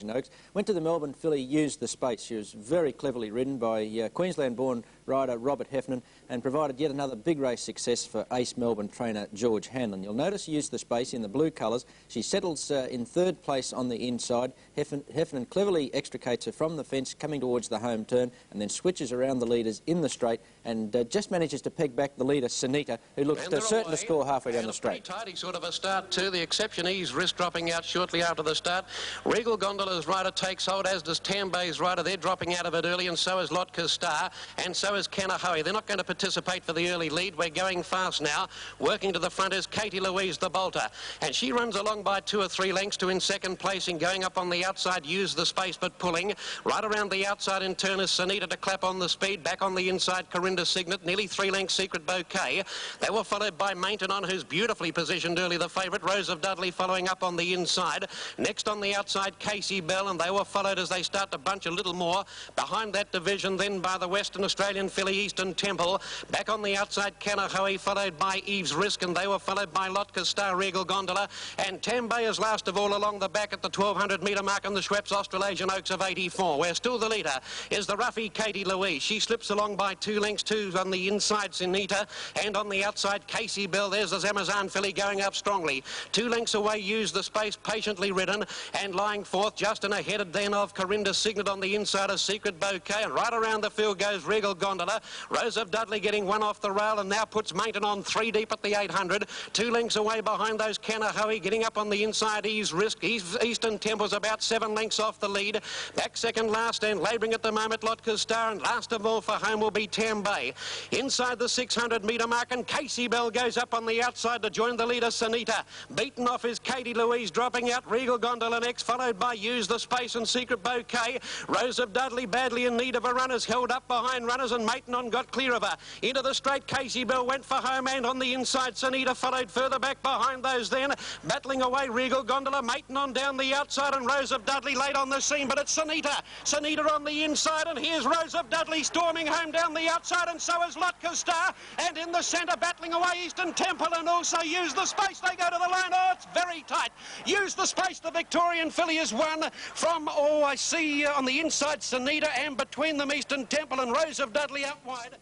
Oaks. Went to the Melbourne filly, Used the Space. She was very cleverly ridden by Queensland-born rider Robert Heffernan and provided yet another big race success for ace Melbourne trainer George Hanlon. You'll notice Used the Space in the blue colours. She settles in third place on the inside. Heffernan cleverly extricates her from the fence coming towards the home turn and then switches around the leaders in the straight and just manages to peg back the leader Sunita, who looks certain to score halfway down the straight. Tidy sort of a start too. The exception is wrist dropping out shortly after the start. Regal Gondola's rider takes hold, as does Tambay's rider. They're dropping out of it early, and so is Lotka's Star, and so is Kanahoe. They're not going to participate for the early lead. We're going fast now. Working to the front is Katie Louise, the bolter, and she runs along by 2 or 3 lengths to in second placing. Going up on the outside, Use the Space, but pulling. Right around the outside in turn is Sunita to clap on the speed. Back on the inside, Corinda Signet, nearly 3 lengths Secret Bouquet. They were followed by Maintenon, who's beautifully positioned early, the favourite. Rose of Dudley following up on the inside. Next on the outside, Casey Bell, and they were followed as they start to bunch a little more. Behind that division then by the Western Australian filly Eastern Temple. Back on the outside, Kanahoe, followed by Eve's Risk, and they were followed by Lotka's Star, Regal Gondola. And Tambay is last of all along the back at the 1200 metre mark on the Schweppes Australasian Oaks of 84, where still the leader is the roughy Katie Louise. She slips along by 2 lengths, 2 on the inside, Sunita, and on the outside, Casey Bell. There's the Amazon filly going up strongly. 2 lengths away, Use the Space, patiently ridden, and lying fourth, just in ahead then of Corinda Signet on the inside, a Secret Bouquet, and right around the field goes Regal Gondola. Rose of Dudley getting 1 off the rail and now puts Maintenon 3 deep at the 800. 2 lengths away behind those, Kanahoe getting up on the inside, Eve's Risk. Eastern Temple's about 7 lengths off the lead. Back second last and labouring at the moment, Lotka's Star, and last of all for home will be Tambay. Inside the 600 metre mark, and Casey Bell goes up on the outside to join the leader Sunita. Beaten off is Katie Louise, dropping out Regal Gondola next, followed by Use the Space and Secret Bouquet. Rose of Dudley badly in need of a runner's held up behind runners, and Maintenon got clear of her. Into the straight, Casey Bell went for home, and on the inside, Sunita followed further back behind those then. Battling away, Regal Gondola, Maintenon down the outside, and Rose of Dudley late on the scene, but it's Sunita. Sunita on the inside, and here's Rose of Dudley storming home down the outside, and so is Lotka's Star. And in the centre, battling away, Eastern Temple, and also Use the Space. They go to the line. Oh, it's very tight. Use the Space, the Victorian filly, is won from, oh, I see on the inside, Sunita, and between them, Eastern Temple and Rose of Dudley out wide.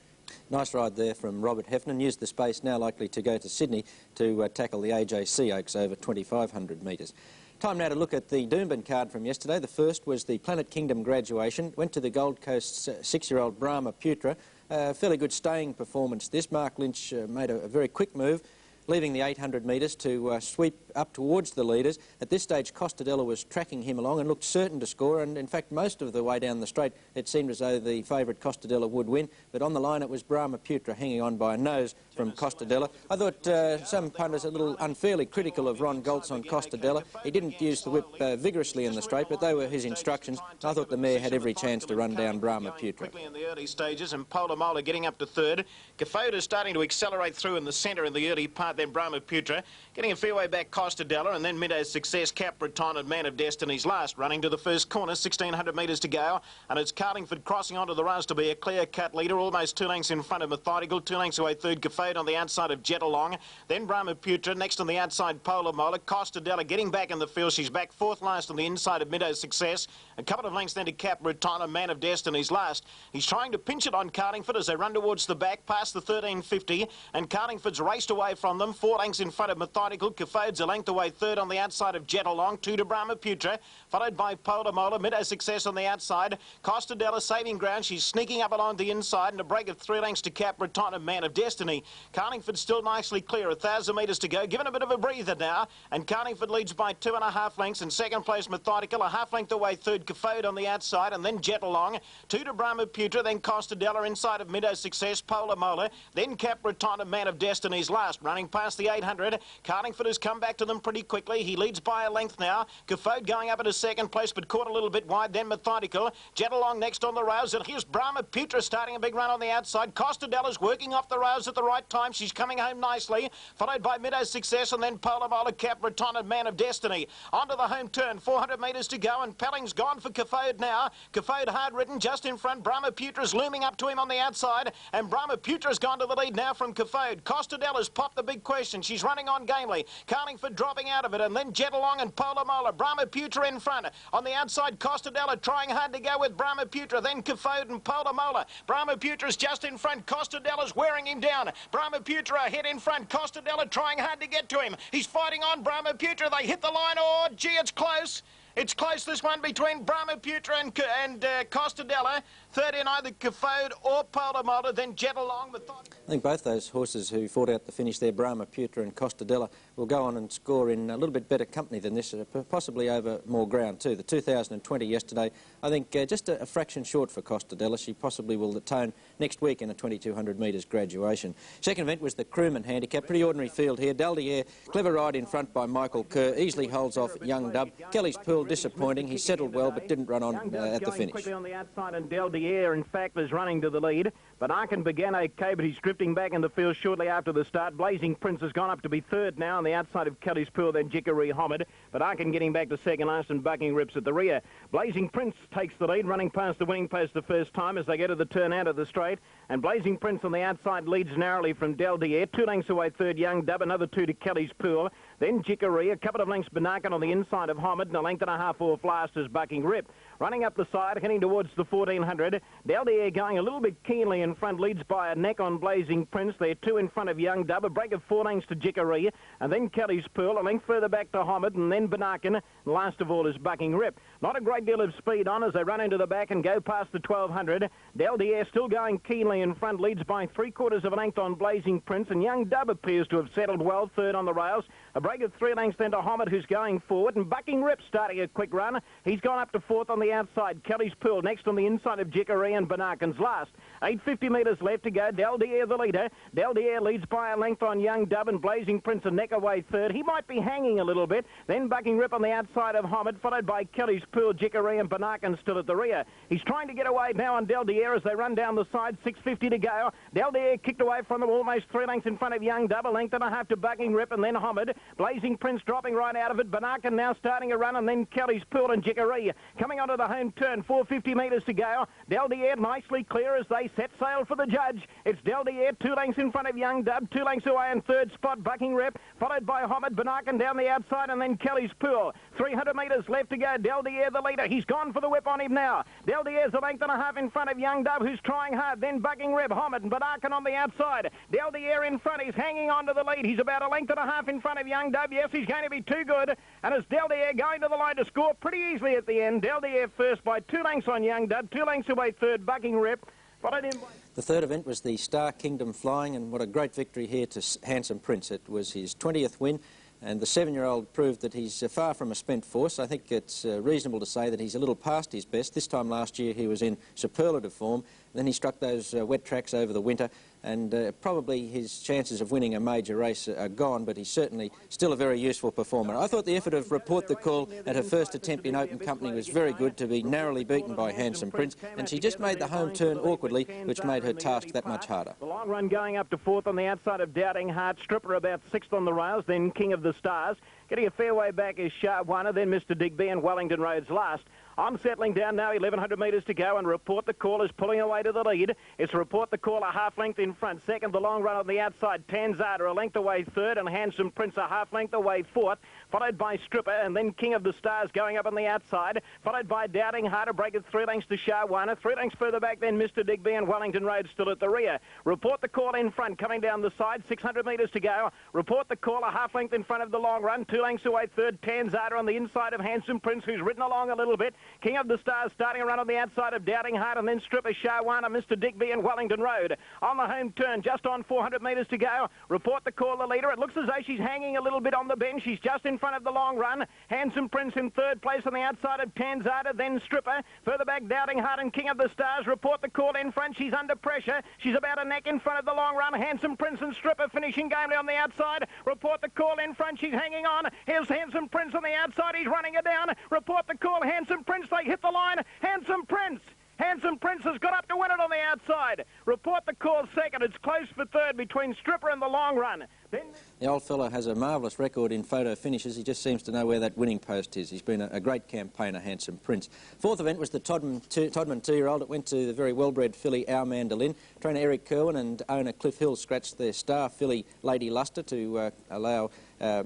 Nice ride there from Robert Heffernan. Used the Space, now likely to go to Sydney to tackle the AJC Oaks over 2,500 metres. Time now to look at the Doomben card from yesterday. The first was the Planet Kingdom graduation. Went to the Gold Coast's 6-year-old Brahmaputra. Fairly good staying performance this. Mark Lynch made a very quick move, leaving the 800 metres to sweep up towards the leaders. At this stage, Costadella was tracking him along and looked certain to score, and in fact most of the way down the straight it seemed as though the favourite Costadella would win, but on the line it was Brahmaputra hanging on by a nose from Costadella. I thought some punters a little unfairly critical of Ron Goltz on Costadella. He didn't use the whip vigorously in the straight, but they were his instructions. I thought the mare had every chance to run down Brahmaputra. Quickly in the early stages, and Polamola getting up to third. Cafoda starting to accelerate through in the centre in the early part, then Brahmaputra getting a fair way back, Costadella, and then Midow's Success, Cap Breton and Man of Destiny's Last running to the first corner, 1,600 metres to go, and it's Carlingford crossing onto the rails to be a clear-cut leader, almost 2 lengths in front of Methodical, 2 lengths away third, Cafoda on the outside of Jet Along, then Brahmaputra, next on the outside Polamola, Costadella getting back in the field, she's back 4th last on the inside of Midow's Success, a couple of lengths then to Cap Breton and Man of Destiny's Last. He's trying to pinch it on Carlingford as they run towards the back, past the 1350, and Carlingford's raced away from them, 4 lengths in front of Methodical, Cafoda's a length away third on the outside of Jet Along, 2 to Brahmaputra, followed by Polamola, Midow's Success on the outside, Costadella saving ground, she's sneaking up along the inside, and a break of 3 lengths to Cap Breton and Man of Destiny. Carlingford still nicely clear, 1,000 metres to go, given a bit of a breather now, and Carlingford leads by 2.5 lengths, in second place Methodical, a half length away third, Cafoda on the outside, and then Jet Along, 2 to Brahmaputra, then Costadella inside of Midow's Success, Polamola, then Cap Breton and Man of Destiny's Last, running past the 800, Carlingford has come back to them pretty quickly, he leads by a length now, Cafoda going up into second place but caught a little bit wide, then Methodical, Jet Along next on the rails, and here's Brahmaputra starting a big run on the outside, Costadella's working off the rails at the right time, she's coming home nicely, followed by Midow's Success and then Polamola, Cap Breton and Man of Destiny. Onto the home turn, 400 metres to go, and Pelling's gone for Cafoda now, Cafoda hard ridden just in front, Brahmaputra's looming up to him on the outside, and Brahmaputra's gone to the lead now from Cafoda. Costadella's popped the big question, she's running on gamely, Carlingford Alsvid dropping out of it, and then Jet Along and Polomola. Brahmaputra in front. On the outside, Costadella trying hard to go with Brahmaputra, then Cafode and Polomola. Brahmaputra's just in front. Costadella's wearing him down. Brahmaputra ahead in front. Costadella trying hard to get to him. He's fighting on Brahmaputra. They hit the line. Oh, gee, it's close. It's close, this one, between Brahmaputra and Costadella. Third in either Cafode or Polomola, then Jet Along. I think both those horses who fought out the finish there, Brahmaputra and Costadella, will go on and score in a little bit better company than this, possibly over more ground too. The 2020 yesterday, I think just a fraction short for Costadella. She possibly will atone next week in a 2200 metres graduation. Second event was the Crewman Handicap. Pretty ordinary field here. Daldiere, clever ride in front by Michael Kerr, easily holds off Young Dub. Kelly's Pool, disappointing. He settled well but didn't run on at the finish. Quickly on the outside, and Daldiere, in fact, is running to the lead. But Arkin began okay, but he's drifting back in the field shortly after the start. Blazing Prince has gone up to be third now on the outside of Kelly's Pool, then Jickery Homid. But Arkin getting back to second last and Bucking Rips at the rear. Blazing Prince takes the lead, running past the winning post the first time as they go to the turn out of the straight. And Blazing Prince on the outside leads narrowly from Daldiere. 2 lengths away third, Young Dub, another 2 to Kelly's Pool. Then Jickery, a couple of lengths Banakan on the inside of Homid, and a length and a half off last is Bucking Rip. Running up the side, heading towards the 1400. Daldiere going a little bit keenly in front, leads by a neck on Blazing Prince. They're 2 in front of Young Dub, a break of 4 lengths to Jickery, and then Kelly's Pool, a length further back to Homid, and then Banakan, and last of all is Bucking Rip. Not a great deal of speed on as they run into the back and go past the 1200. Daldiere still going keenly in front, leads by 3/4 of a length on Blazing Prince, and Young Dub appears to have settled well, third on the rails. A break of 3 lengths then to Homid, who's going forward, and Bucking Rip starting a quick run. He's gone up to 4th on the outside. Kelly's Pool next on the inside of Jickery, and Banakan's last. 850 metres left to go. Daldiere the leader. Daldiere leads by a length on Young Dub, and Blazing Prince a neck away third. He might be hanging a little bit. Then Bucking Rip on the outside of Homid, followed by Kelly's Pool, Jickery, and Banakan still at the rear. He's trying to get away now on Daldiere as they run down the side. 650 to go. Daldiere kicked away from them, almost 3 lengths in front of Young Dub, a length and a half to Bucking Rip, and then Homid. Blazing Prince dropping right out of it. Banakan now starting a run, and then Kelly's Pool and Jickery coming onto the home turn. 450 metres to go. Daldiere nicely clear as they set sail for the judge. It's Daldiere 2 lengths in front of Young Dub, 2 lengths away in third spot Bucking Rip, followed by Homid, Banakan down the outside, and then Kelly's Pool. 300 metres left to go. Daldiere the leader. He's gone for the whip on him now. Daldiere's a length and a half in front of Young Dub, who's trying hard. Then Bucking Rip, Homid, and Banakan on the outside. Daldiere in front. He's hanging on to the lead. He's about a length and a half in front of Young Dub. Yes, he's going to be too good. And as Daldiere going to the line to score pretty easily at the end. Daldiere first by 2 lengths on Young Dub, 2 lengths away third, Bucking Rip. Followed in by... The third event was the Star Kingdom Flying, and what a great victory here to Handsome Prince. It was his 20th win, and the 7-year-old proved that he's far from a spent force. I think it's reasonable to say that he's a little past his best. This time last year he was in superlative form. Then he struck those wet tracks over the winter, and probably his chances of winning a major race are gone, but he's certainly still a very useful performer. I thought the effort of Report the Call at her first attempt in open company was very good, to be narrowly beaten by Handsome Prince, and she just made the home turn awkwardly, which made her task that much harder. The long run going up to 4th on the outside of Doubting Heart. Stripper about 6th on the rails, then King of the Stars. Getting a fair way back is Sharpwana, then Mr. Digby, and Wellington Road's last. I'm settling down now, 1,100 metres to go, and Report the Call is pulling away to the lead. It's Report the Call a half length in front. Second, the long run on the outside, Tanzada a length away third, and Handsome Prince a half length away fourth, followed by Stripper, and then King of the Stars going up on the outside, followed by Doubting Heart, a break of 3 lengths to Sharpwana. 3 lengths further back, then Mr. Digby, and Wellington Road still at the rear. Report the Call in front, coming down the side, 600 metres to go. Report the Call a half length in front of the long run, 2 lengths away third, Tanzada on the inside of Handsome Prince, who's ridden along a little bit. King of the Stars starting a run on the outside of Doubting Heart, and then Stripper, Sharpwana, Mr. Digby, and Wellington Road. On the home turn, just on 400 metres to go. Report the Call, the leader. It looks as though she's hanging a little bit on the bench. She's just in front of the long run. Handsome Prince in third place on the outside of Tanzada, then Stripper. Further back, Doubting Heart and King of the Stars. Report the Call in front. She's under pressure. She's about a neck in front of the long run. Handsome Prince and Stripper finishing gamely on the outside. Report the Call in front. She's hanging on. Here's Handsome Prince on the outside. He's running her down. Report the Call. Handsome Prince. They hit the line. Handsome Prince. Handsome Prince has got up to win it on the outside. Report the call second. It's close for third between Stripper and the long run. Then... The old fellow has a marvellous record in photo finishes. He just seems to know where that winning post is. He's been a great campaigner, Handsome Prince. Fourth event was the Todman 2-year-old. It went to the very well-bred filly, Our Mandolin. Trainer Eric Kerwin and owner Cliff Hill scratched their star filly, Lady Luster, to allow Our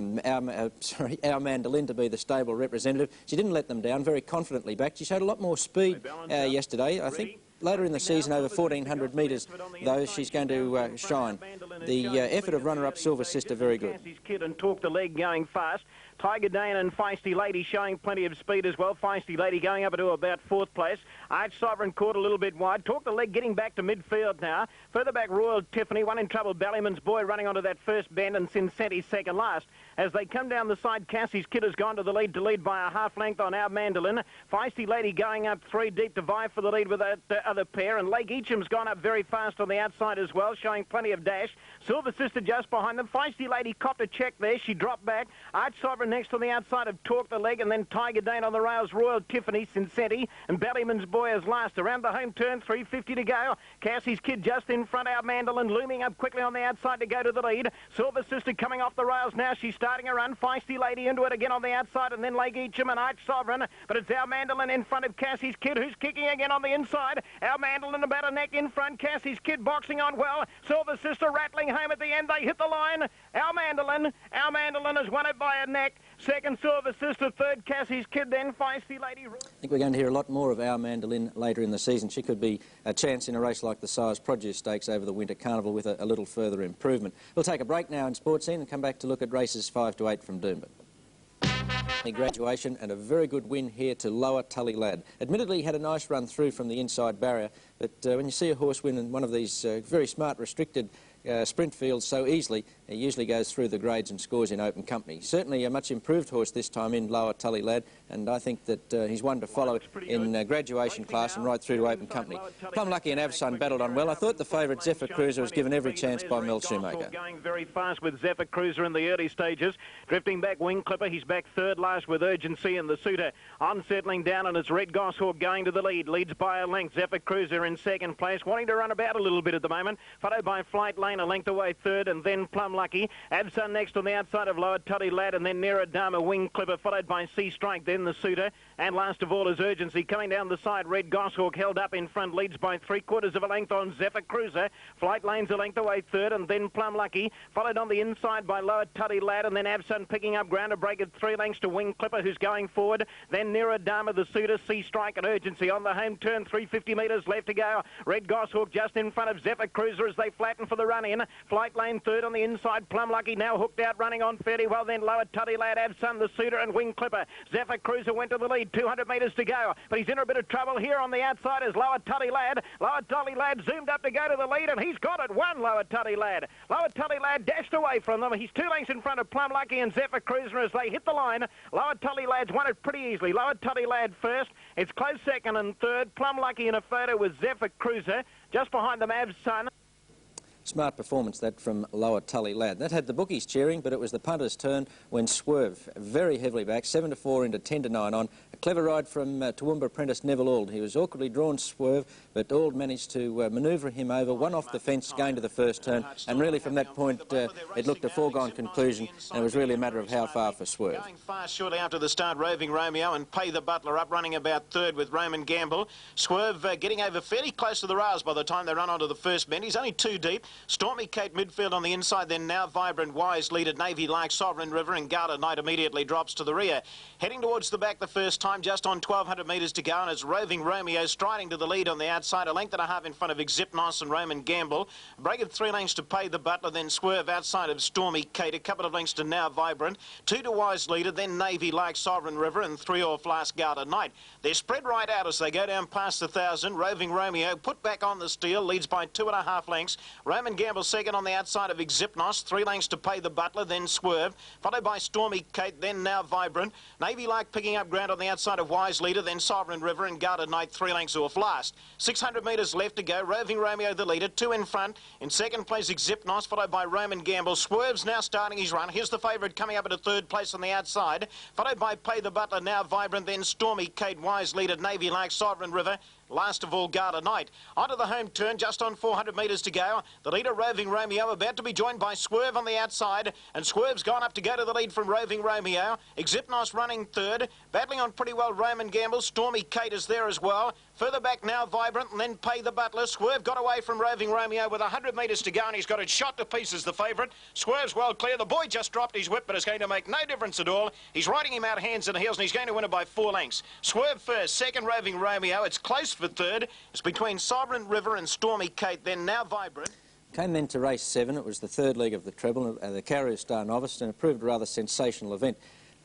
Mandolin to be the stable representative. She didn't let them down, very confidently back. She showed a lot more speed yesterday. I think later in the season, over 1,400 metres, though, she's going to shine. The effort of runner-up Silver Sister, very good. Kid and Talk the Leg going fast. Tiger Dane and Feisty Lady showing plenty of speed as well. Feisty Lady going up into about fourth place. Arch Sovereign caught a little bit wide. Talk the Leg getting back to midfield now. Further back, Royal Tiffany, one in trouble. Ballyman's Boy running onto that first bend, and Cincinnati second last. As they come down the side, Cassie's Kid has gone to the lead by a half length on Our Mandolin. Feisty Lady going up 3 deep to vie for the lead with that other pair, and Lake Eacham's gone up very fast on the outside as well, showing plenty of dash. Silver Sister just behind them. Feisty Lady copped a check there. She dropped back. Arch Sovereign next on the outside of Talk the Leg, and then Tiger Dane on the rails. Royal Tiffany, Cincinnati, and Ballyman's Boy is last. Around the home turn, 3:50 to go. Cassie's Kid just in front. Our Mandolin looming up quickly on the outside to go to the lead. Silver Sister coming off the rails now. She's starting a run. Feisty Lady into it again on the outside, and then Lake Eacham and Arch Sovereign. But it's Our Mandolin in front of Cassie's Kid, who's kicking again on the inside. Our Mandolin about a neck in front. Cassie's Kid boxing on well. Silver Sister rattling home at the end. They hit the line. Our Mandolin has won it by a neck. Second, Silver Sister. Third, Cassie's Kid. Then Feisty Lady. I think we're going to hear a lot more of Our Mandolin later in the season. She could be a chance in a race like the Sires Produce Stakes over the Winter Carnival with a little further improvement. We'll take a break now in Sports Scene and come back to look at races 5 to 8 from Doomben. Graduation and a very good win here to Lower Tully Lad. Admittedly, he had a nice run through from the inside barrier, but when you see a horse win in one of these very smart, restricted sprint fields so easily, he usually goes through the grades and scores in open company. Certainly a much improved horse this time in Lower Tully Lad, and I think that he's one to follow in graduation class and right through to open company. Plum Lucky and Avsun battled on well. I thought the favourite Zephyr Cruiser was given every chance by Mel Shoemaker. Going very fast with Zephyr Cruiser in the early stages. Drifting back, Wing Clipper. He's back third last with Urgency, and the suitor on settling down, and it's Red Goshawk going to the lead. Leads by a length. Zephyr Cruiser in second place, wanting to run about a little bit at the moment. Followed by Flight Lane a length away third, and then Plum Lucky. Avsun next on the outside of Lower Tully Lad, and then Nera Dama, Wing Clipper, followed by Sea Strike, then the suitor. And last of all is Urgency. Coming down the side, Red Goshawk held up in front, leads by 3/4 of a length on Zephyr Cruiser. Flight Lane's a length away third, and then Plum Lucky, followed on the inside by Lower Tully Lad, and then Avsun picking up ground to break at 3 lengths to Wing Clipper, who's going forward. Then Nera Dama, the suitor, Sea Strike and Urgency on the home turn, 350 metres left to go. Red Goshawk just in front of Zephyr Cruiser as they flatten for the run in. Flight Lane third on the inside. Plum Lucky now hooked out, running on fairly well. Then Lower Tully Lad, Avsun, the suitor, and Wing Clipper. Zephyr Cruiser went to the lead, 200 metres to go, but he's in a bit of trouble here on the outside as Lower Tully Lad. Lower Tully Lad zoomed up to go to the lead, and he's got it. Lower Tully Lad. Lower Tully Lad dashed away from them. He's 2 lengths in front of Plum Lucky and Zephyr Cruiser as they hit the line. Lower Tully Lad's won it pretty easily. Lower Tully Lad first. It's close second and third. Plum Lucky in a photo with Zephyr Cruiser. Just behind them, Avsun. Smart performance, that, from Lower Tully Lad. That had the bookies cheering, but it was the punter's turn when Swerve, very heavily back, 7-4 into 10-9 on. A clever ride from Toowoomba apprentice Neville Auld. He was awkwardly drawn, Swerve, but Auld managed to manoeuvre him over, one off the fence, going to the first turn, and really from that point it looked a foregone conclusion, and it was really a matter of how far for Swerve. Going fast shortly after the start, Roving Romeo and Pay the Butler up, running about third with Roman Gamble. Swerve getting over fairly close to the rails by the time they run onto the first bend. He's only 2 deep. Stormy Kate midfield on the inside, then Now Vibrant, Wise leaded Navy like Sovereign River, and Gala Knight immediately drops to the rear. Heading towards the back the first time, just on 1,200 metres to go, and it's Roving Romeo striding to the lead on the outside, a length and a half in front of Exipnos and Roman Gamble. Break at 3 lengths to Pay the Butler, then Swerve outside of Stormy Kate, a couple of lengths to Now Vibrant, 2 to Wise leader, then Navy like Sovereign River, and 3 off last Gala Knight. They're spread right out as they go down past the 1,000. Roving Romeo put back on the steel, leads by 2.5 lengths. Roman Gamble second on the outside of Exipnos, 3 lengths to Pay the Butler, then Swerve, followed by Stormy Kate, then Now Vibrant. Navy like picking up ground on the outside of Wise leader, then Sovereign River, and Garda Knight 3 lengths off last. 600 metres left to go. Roving Romeo the leader, 2 in front. In second place Exipnos, followed by Roman Gamble. Swerve's now starting his run. Here's the favourite coming up at a 3rd place on the outside, followed by Pay the Butler, Now Vibrant, then Stormy Kate, Wise leader, Navy like Sovereign River. Last of all, Gala Night. Onto the home turn, just on 400 metres to go. The leader, Roving Romeo, about to be joined by Swerve on the outside. And Swerve's gone up to go to the lead from Roving Romeo. Exipnos running third. Battling on pretty well, Roman Gamble. Stormy Kate is there as well. Further back now, Vibrant, and then Pay the Butler. Swerve got away from Roving Romeo with 100 metres to go, and he's got it shot to pieces, the favourite. Swerve's well clear. The boy just dropped his whip, but it's going to make no difference at all. He's riding him out hands and heels, and he's going to win it by 4 lengths. Swerve first, second Roving Romeo. It's close for third. It's between Sovereign River and Stormy Kate, then now Vibrant. Came then to race 7. It was the third leg of the treble, the Astro Star novice, and it proved a rather sensational event.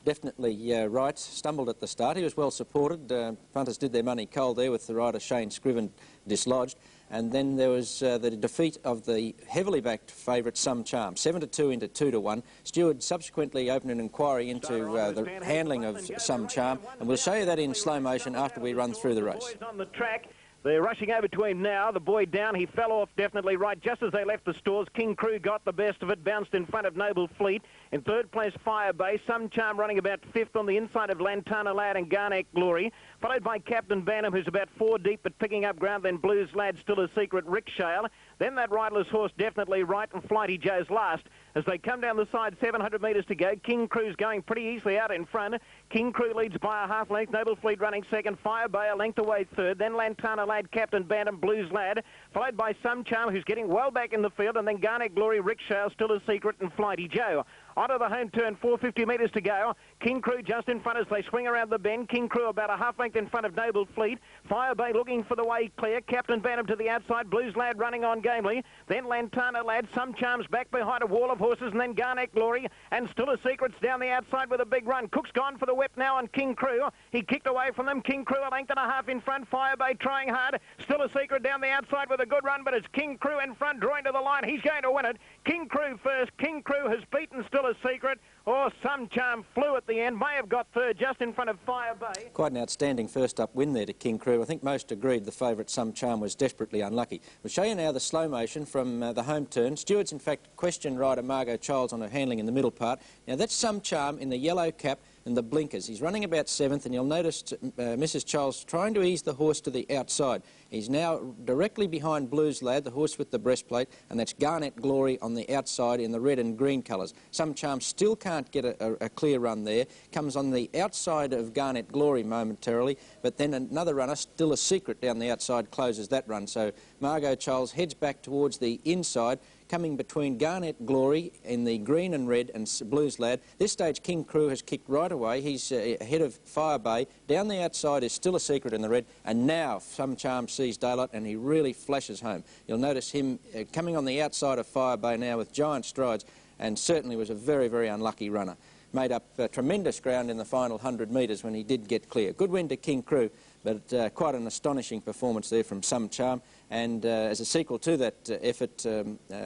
Definitely right, stumbled at the start. He was well supported. Punters did their money cold there with the rider Shane Scriven dislodged. And then there was the defeat of the heavily backed favourite Some Charm, 7-2 into 2-1. Stewart subsequently opened an inquiry into the handling of Some Charm, and we'll show you that in slow motion after we run through the race. On the track. They're rushing over to him now. The boy down. He fell off definitely right just as they left the stores. King Crew got the best of it, bounced in front of Noble Fleet. In third place, Fire Bay. Some Charm running about 5th on the inside of Lantana Lad and Garnet Glory. Followed by Captain Bantam, who's about 4 deep but picking up ground. Then Blues Lad, Still a Secret, Rick Shale. Then that riderless horse definitely right, and Flighty Joe's last. As they come down the side, 700 metres to go. King Crew's going pretty easily out in front. King Crew leads by a half length. Noble Fleet running second. Fire Bay a length away third. Then Lantana Lad, Captain Bantam, Blues Lad. Followed by Some Charm, who's getting well back in the field. And then Garnet Glory, Rick Shale, Still a Secret, and Flighty Joe. Onto the home turn, 450 metres to go. King Crew just in front as they swing around the bend. King Crew about a half length in front of Noble Fleet. Fire Bay looking for the way clear. Captain Bantam to the outside. Blues Lad running on gamely. Then Lantana Lad. Some Charms back behind a wall of horses. And then Garnet Glory. And Still a Secret's down the outside with a big run. Cook's gone for the whip now on King Crew. He kicked away from them. King Crew a length and a half in front. Fire Bay trying hard. Still a Secret down the outside with a good run. But it's King Crew in front drawing to the line. He's going to win it. King Crew first. King Crew has beaten Still a Secret. Or Some Charm flew at the end, may have got third just in front of Fire Bay. Quite an outstanding first-up win there to King Crew. I think most agreed the favourite Some Charm was desperately unlucky. We'll show you now the slow motion from the home turn. Stewart's, in fact, questioned rider Margot Childs on her handling in the middle part. Now, that's Some Charm in the yellow cap and the blinkers. He's running about 7th, and you'll notice Mrs. Childs trying to ease the horse to the outside. He's now directly behind Blues Lad, the horse with the breastplate, and that's Garnet Glory on the outside in the red and green colours. Some Charm still can't get a clear run there. Comes on the outside of Garnet Glory momentarily, but then another runner, Still a Secret, down the outside closes that run. So Margot Childs heads back towards the inside, coming between Garnet Glory in the green and red and Blues Lad. This stage, King Crew has kicked right away. He's ahead of Fire Bay. Down the outside is Still a Secret in the red, and now Some Charm sees daylight and he really flashes home. You'll notice him coming on the outside of Fire Bay now with giant strides, and certainly was a very, very unlucky runner. Made up tremendous ground in the final 100 metres when he did get clear. Good win to King Crew, but quite an astonishing performance there from Some Charm. And as a sequel to that effort,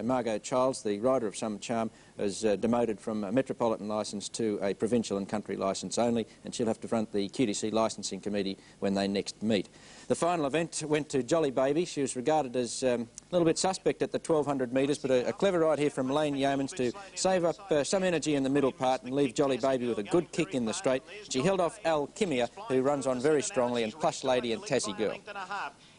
Margot Childs, the rider of Some Charm, was demoted from a metropolitan licence to a provincial and country licence only, and she'll have to front the QTC licensing committee when they next meet. The final event went to Joli Bebe. She was regarded as a little bit suspect at the 1200 metres, but a clever ride here from Lane Yeomans to save up some energy in the middle part and leave Joli Bebe with a good kick in the straight. She held off Alchimia, who runs on very strongly, and Plush Lady and Tassie Girl.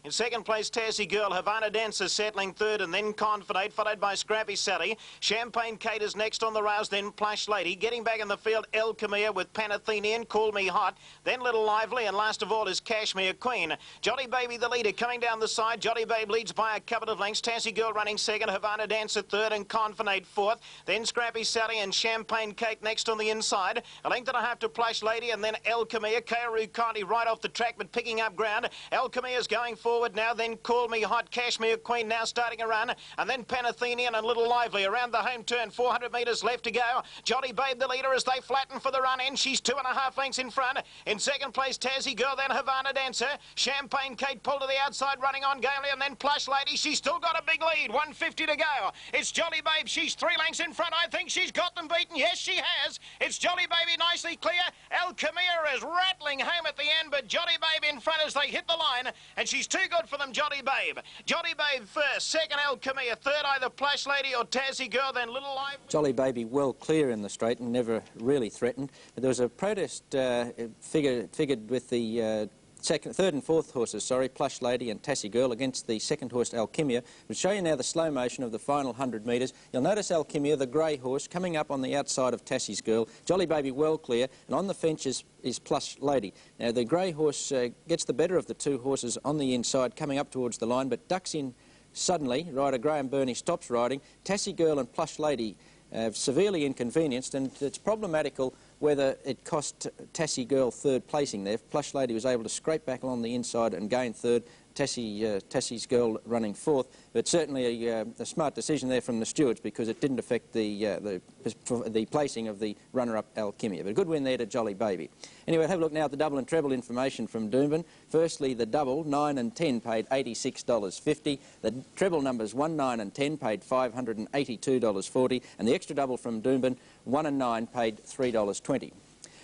In second place, Tassie Girl. Havana Dancer settling third, and then Confidate, followed by Scrappy Sally. Champagne Kate is next on the rails, then Plush Lady. Getting back in the field, El Camille with Panathenian, Call Me Hot. Then Little Lively, and last of all is Cashmere Queen. Joli Bebe, the leader, coming down the side. Joli Bebe leads by a couple of lengths. Tassie Girl running second, Havana Dancer third, and Confidate fourth. Then Scrappy Sally and Champagne Kate next on the inside. A length and a half to Plush Lady, and then El Camille. Kaoru Conti right off the track, but picking up ground. El Camille's going forward now, then Call Me Hot, Cashmere Queen now starting a run, and then Panathenian and Little Lively around the home turn. 400 metres left to go. Joli Bebe the leader as they flatten for the run in. She's 2.5 lengths in front. In second place, Tassie Girl, then Havana Dancer. Champagne Kate pulled to the outside, running on gaily, and then Plush Lady. She's still got a big lead, 150 to go. It's Joli Bebe. She's 3 lengths in front. I think she's got them beaten. Yes, she has. It's Joli Bebe nicely clear. El Camille is rattling home at the end, but Joli Bebe in front as they hit the line, and she's too good for them, Joli Bebe. Joli Bebe first, second El Camille, third either Plush Lady or Tassie Girl, then Little Lively. Joli Bebe well clear in the straight and never really threatened. But there was a protest figured with the third and fourth horses, Plush Lady and Tassie Girl against the second horse, Alchimia. We'll show you now the slow motion of the final 100 metres. You'll notice Alchimia, the grey horse, coming up on the outside of Tassie's Girl. Joli Bebe well clear, and on the fence is Plush Lady. Now, the grey horse gets the better of the two horses on the inside, coming up towards the line, but ducks in suddenly. Rider Graham Burney stops riding. Tassie Girl and Plush Lady severely inconvenienced, and it's problematical whether it cost Tassie Girl third placing there. Plush Lady was able to scrape back along the inside and gain third. Tassie's Girl running fourth, but certainly a smart decision there from the stewards, because it didn't affect the placing of the runner-up Alchimia. But a good win there to Joli Bebe. Anyway, have a look now at the double and treble information from Doomben. Firstly, the double, 9 and 10, paid $86.50. The treble numbers 1, 9 and 10 paid $582.40. And the extra double from Doomben, 1 and 9, paid $3.20.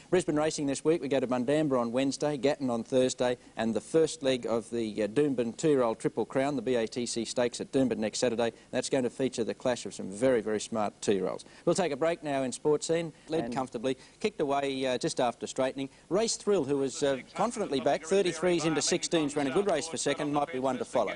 Brisbane racing this week. We go to Bundamba on Wednesday, Gatton on Thursday, and the first leg of the Doomben 2-year-old Triple Crown, the BATC Stakes at Doomben next Saturday. That's going to feature the clash of some very, very smart 2-year-olds. We'll take a break now in Sports Scene. Led comfortably, kicked away just after straightening. Race Thrill, who was confidently back, 33s into 16s, ran a good race for second, might be one to follow.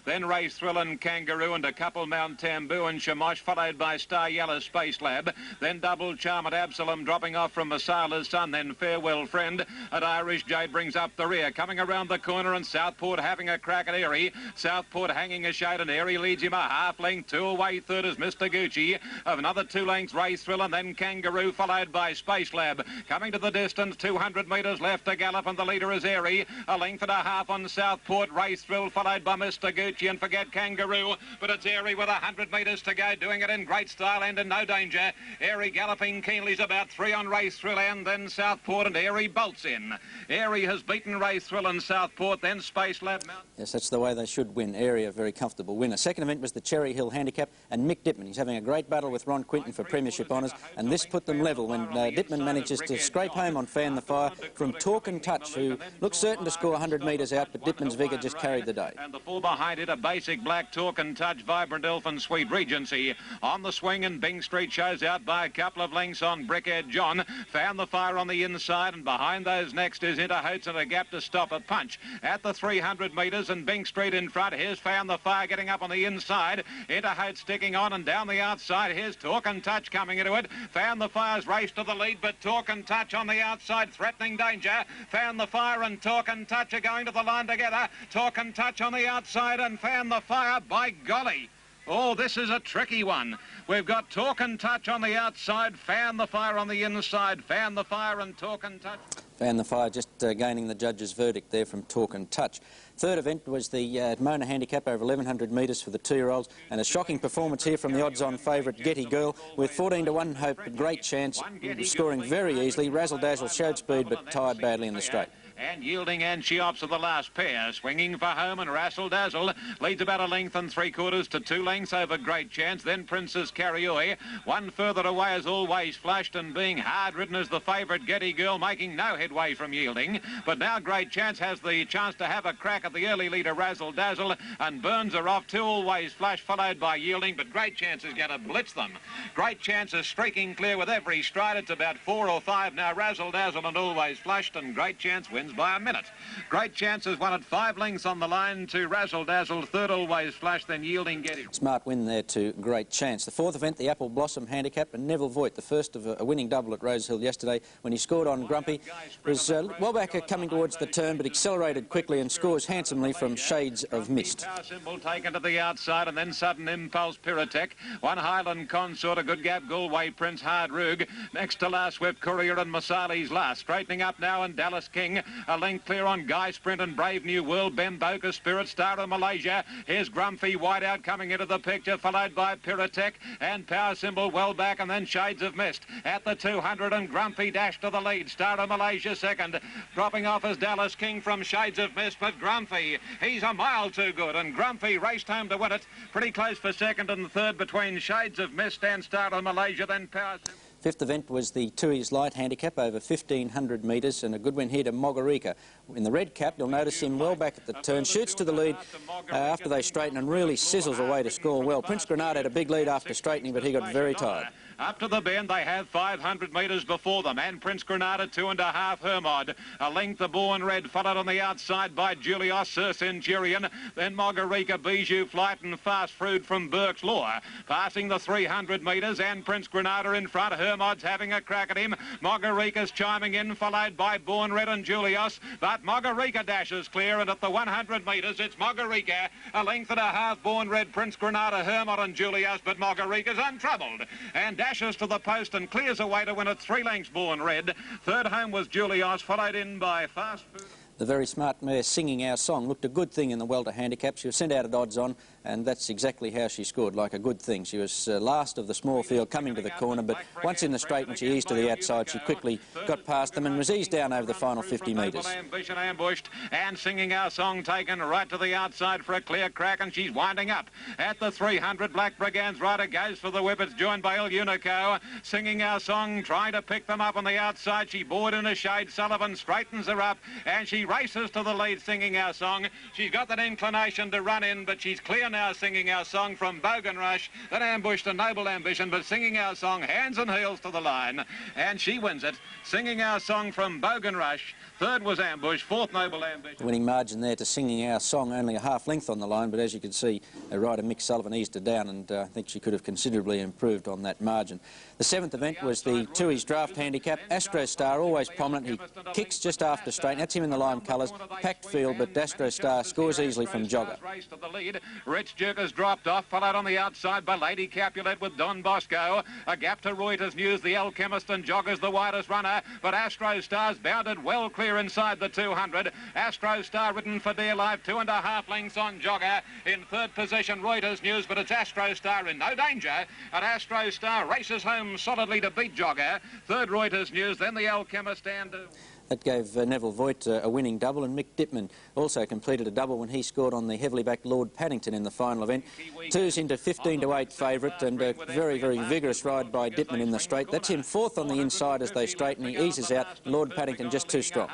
Then Race Thrill and Kangaroo and a couple Mount Tamboo and Shamosh, followed by Star Yellow Space Lab. Then Double Charm at Absalom dropping off from Masala's Son. Then Farewell Friend at Irish Jade brings up the rear. Coming around the corner, and Southport having a crack at Airy. Southport hanging a shade, and Airy leads him a half length. 2 away, third is Mr. Gucci. Of another 2 lengths, Race Thrill, and then Kangaroo, followed by Space Lab. Coming to the distance, 200 metres left to gallop, and the leader is Airy. A length and a half on Southport. Race Thrill, followed by Mr. Gucci, and forget Kangaroo. But it's Airy with 100 metres to go, doing it in great style and in no danger. Airy galloping keenly is about 3 on Race Thrill, and then Southport, and Airy bolts in. Airy has beaten Race Thrill and Southport, then Space Lab. Yes, that's the way they should win. Airy, a very comfortable winner. Second event was the Cherry Hill Handicap, and Mick Dittman. He's having a great battle with Ron Quinton for premiership honours, and this put them level when Dittman manages to scrape home on Fan the Fire from Talk and Touch, who looked certain to score 100 metres out, but Dittman's vigour just carried the day. And the full behind it, a basic black Talk and Touch, Vibrant Elfin, Sweet Regency. On the swing, and Bing Street shows out by a couple of lengths on Brickhead John. Fan the Fire on the inside, and behind those next is Interhotes and a gap to stop a punch. At the 300 metres, and Bing Street in front. Here's Fan the Fire getting up on the inside. Interhotes sticking on, and down the outside, here's Talk and Touch coming into it. Fan the Fire's race to the lead, but Talk and Touch on the outside, threatening danger. Fan the Fire and Talk and Touch are going to the line together. Talk and Touch on the outside, and Fan the Fire, by golly. Oh, this is a tricky one. We've got Talk and Touch on the outside, Fan the Fire on the inside. Fan the Fire and Talk and Touch. Fan the Fire just gaining the judge's verdict there from Talk and Touch. Third event was the Mona Handicap over 1,100 metres for the 2-year-olds, and a shocking performance here from the odds-on favourite Getty Girl, with 14 to 1 hope, great chance, scoring very easily. Razzle Dazzle showed speed but tired badly in the straight. And Yielding and Cheops are the last pair. Swinging for home, and Razzle Dazzle leads about 1 3/4 to 2 lengths over Great Chance. Then Princess Carrioi. One further away as Always Flushed, and being hard-ridden as the favourite Getty Girl, making no headway from Yielding. But now Great Chance has the chance to have a crack at the early leader Razzle Dazzle, and Burns are off. 2 Always Flushed, followed by Yielding, but Great Chance is going to blitz them. Great Chance is streaking clear with every stride. It's about 4 or 5 now. Razzle Dazzle and Always Flushed, and Great Chance wins by a minute. Great Chance has won at 5 lengths on the line to Razzle Dazzle. Third Always Flush, then Yielding Getty. Smart win there to Great Chance. The fourth event, the Apple Blossom Handicap, and Neville Voigt, the first of a winning double at Rosehill yesterday when he scored on Grumpy, was well back coming towards the turn, but accelerated quickly and scores handsomely from Shades of Mist. Power Symbol taken to the outside, and then Sudden Impulse Pyrotech. One Highland Consort, a good gap Galway Prince Hard Rug. Next to last Swift Courier and Masali's last. Straightening up now, and Dallas King. A length clear on Guy Sprint and Brave New World. Bemboka Spirit, Star of Malaysia. Here's Grumphy Whiteout coming into the picture, followed by Pyrotech and Power Symbol well back, and then Shades of Mist. At the 200, and Grumpy dashed to the lead. Star of Malaysia second. Dropping off as Dallas King from Shades of Mist, but Grumphy, he's a mile too good, and Grumphy raced home to win it. Pretty close for second and third between Shades of Mist and Star of Malaysia, then Power Symbol. Fifth event was the Tui's Light Handicap over 1,500 metres, and a good win here to Mogareeka. In the red cap, you'll notice him well back at the turn, shoots to the lead after they straighten, and really sizzles away to score well. Prince Grenade had a big lead after straightening, but he got very tired. Up to the bend, they have 500 metres before them, and Prince Granada 2.5 Hermod. A length the Born Red, followed on the outside by Julius, Sir Centurion, then Mogareeka, Bijou Flight and Fast Fruit from Burke's Law. Passing the 300 metres, and Prince Granada in front. Hermod's having a crack at him. Mogareeka's chiming in, followed by Born Red and Julius, but Mogareeka dashes clear, and at the 100 metres, it's Mogareeka, a length and a half, Born Red, Prince Granada, Hermod and Julius, but Mogareeka's untroubled and dashes to the post and clears away to win at 3 lengths, Born Red. Third home was Julius, followed in by Fast Food. The very smart mare Singing Our Song looked a good thing in the welter handicap. She was sent out at odds on, and that's exactly how she scored, like a good thing. She was last of the small field coming to the corner, but once in the straight when she eased to the outside, she quickly got past them and was eased down over the final 50 metres. Ambition ambushed, and Singing Our Song taken right to the outside for a clear crack, and she's winding up. At the 300, Black Brigand's rider goes for the whip. It's joined by Il Unico. Singing Our Song trying to pick them up on the outside. She bored in a shade. Sullivan straightens her up, and she races to the lead, Singing Our Song. She's got that inclination to run in, but she's clear now, Singing Our Song from Bogan Rush. That ambushed a Noble Ambition, but Singing Our Song hands and heels to the line, and she wins it. Singing Our Song from Bogan Rush. Third was Ambush, fourth Noble Ambition. Winning margin there to Singing Our Song, only a half length on the line, but as you can see, rider Mick Sullivan eased her down, and I think she could have considerably improved on that margin. The 7th event was the Tui's Draft Handicap. Astro Star, always prominent. He kicks just after straight. That's him in the lime colours. Packed field, but Astro Star scores easily from jogger. Race to the lead. Rich Jerkers dropped off, followed on the outside by Lady Capulet with Don Bosco. A gap to Reuters News, the Alchemist, and Joggers the widest runner, but Astro Star's bounded well clear inside the 200. Astro Star ridden for dear life, 2.5 lengths on jogger. In third position, Reuters News, but it's Astro Star in no danger, and Astro Star races home solidly to beat jogger. Third, Reuters News, then the Alchemist and... That gave Neville Voigt a winning double, and Mick Dittman also completed a double when he scored on the heavily backed Lord Paddington in the final event. Two's into 15 to 8 favourite, and a very, very vigorous ride by Dittman in the straight. That's him fourth on the inside as they straighten. He eases out. Lord Paddington just too strong.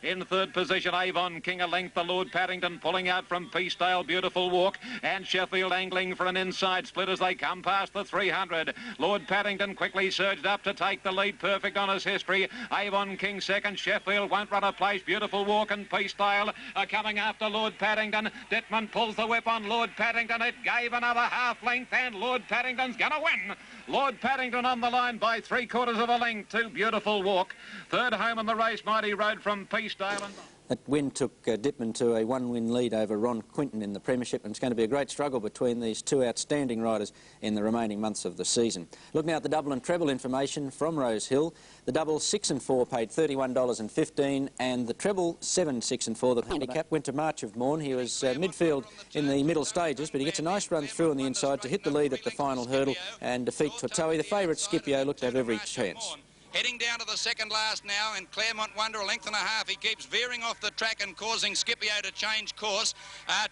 In third position, Avon King, a length the Lord Paddington pulling out from Peacedale. Beautiful Walk, and Sheffield angling for an inside split as they come past the 300. Lord Paddington quickly surged up to take the lead. Perfect on his history. Avon King second. Sheffield won't run a place. Beautiful Walk and Peacedale are coming after Lord Paddington. Dittman pulls the whip on Lord Paddington. It gave another half length, and Lord Paddington's going to win. Lord Paddington on the line by 3/4 of a length to Beautiful Walk. Third home in the race, Mighty Road from Peacedale. That win took Dittman to a one-win lead over Ron Quinton in the Premiership, and it's going to be a great struggle between these two outstanding riders in the remaining months of the season. Look now at the double and treble information from Rose Hill. The double 6 and 4 paid $31.15, and the treble 7, 6 and 4. The handicap went to March of Morn. He was midfield in the middle stages, but he gets a nice run through on the inside to hit the lead at the final hurdle and defeat Tortoe. The favourite Scipio looked to have every chance. Heading down to the second last now, and Claremont Wonder a length and a half. He keeps veering off the track and causing Scipio to change course.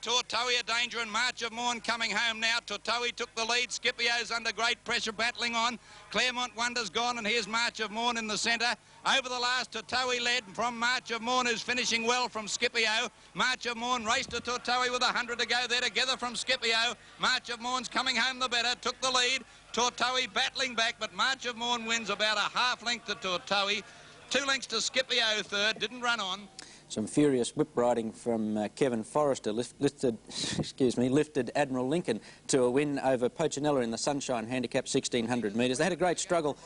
Tortoe a danger, and March of Morn coming home now. Tortoe took the lead. Scipio's under great pressure battling on. Claremont Wonder's gone, and here's March of Morn in the centre. Over the last, Tortoe led from March of Morn, who's finishing well from Scipio. March of Morn raced to Tortoe with 100 to go. They're together from Scipio. March of Morn's coming home the better, took the lead. Tortoe battling back, but March of Morn wins about a half length to Tortoe. 2 lengths to Scipio third, didn't run on. Some furious whip riding from Kevin Forrester lifted Admiral Lincoln to a win over Pochinella in the Sunshine Handicap, 1,600 metres. They had a great struggle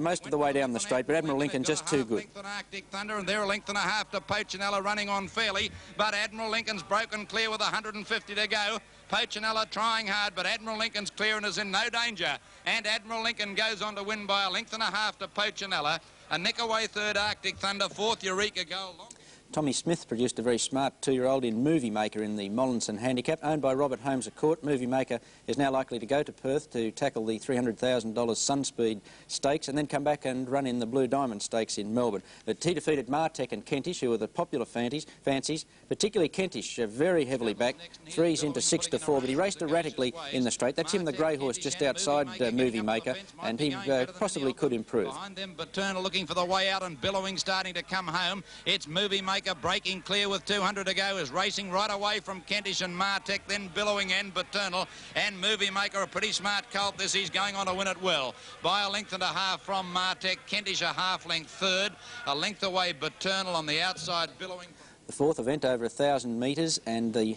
most of the way down the straight, but Admiral Lincoln just too good. Arctic Thunder, and they're a length and a half to Pochinella, running on fairly, but Admiral Lincoln's broken clear with 150 to go. Pochinella trying hard, but Admiral Lincoln's clear and is in no danger. And Admiral Lincoln goes on to win by a length and a half to Pochinella. A nick away third, Arctic Thunder. Fourth, Eureka Gold. Tommy Smith produced a very smart 2-year-old in Movie Maker in the Mollinson Handicap, owned by Robert Holmes at Court. Movie Maker is now likely to go to Perth to tackle the $300,000 Sunspeed Stakes and then come back and run in the Blue Diamond Stakes in Melbourne. But he defeated Martek and Kentish, who were the popular fancies, particularly Kentish, very heavily backed, 3s into 6 to 4, but he raced erratically in the straight. That's him, the grey horse, just outside Movie Maker, and he possibly could improve. Behind them, but Turner looking for the way out, and Billowing starting to come home. It's Movie Maker Maker breaking clear with 200 to go, is racing right away from Kentish and Martech, then Billowing and Paternal, and Movie Maker, a pretty smart colt this. He's going on to win it well. By a length and a half from Martech, Kentish a half length third, a length away Paternal on the outside, Billowing. The fourth event over 1,000 metres, and the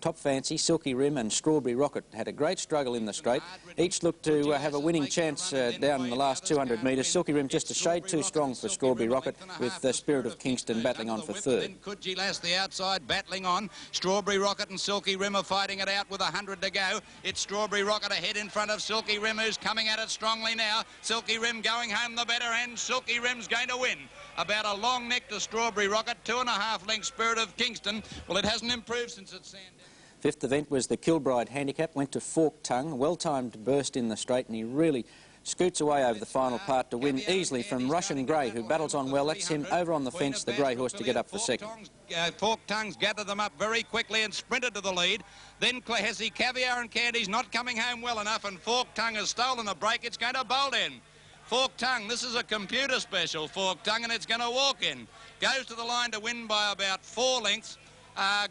Top Fancy, Silkirim and Strawberry Rocket had a great struggle in the straight. Each looked to have a winning chance down in the last 200 metres. Silkirim just a shade too strong for Strawberry Rocket, with the Spirit of Kingston battling on for third. Coogee Lass the outside battling on. Strawberry Rocket and Silkirim are fighting it out with 100 to go. It's Strawberry Rocket ahead in front of Silkirim, who's coming at it strongly now. Silkirim going home the better, and Silkirim's going to win. About a long neck to Strawberry Rocket, 2.5 lengths Spirit of Kingston. Well, it hasn't improved since it's Sandown. Fifth event was the Kilbride Handicap, went to Forked Tongue, well-timed burst in the straight, and he really scoots away over the final part to win easily from Russian Grey, who battles on well. That's him over on the fence, the grey horse, to get up for second. Forked Tongues gathered them up very quickly and sprinted to the lead. Then Classy, Caviar and Candy's not coming home well enough, and Forked Tongue has stolen the break. It's going to bolt in. Forked Tongue, this is a computer special, Forked Tongue, and it's going to walk in. Goes to the line to win by about 4 lengths.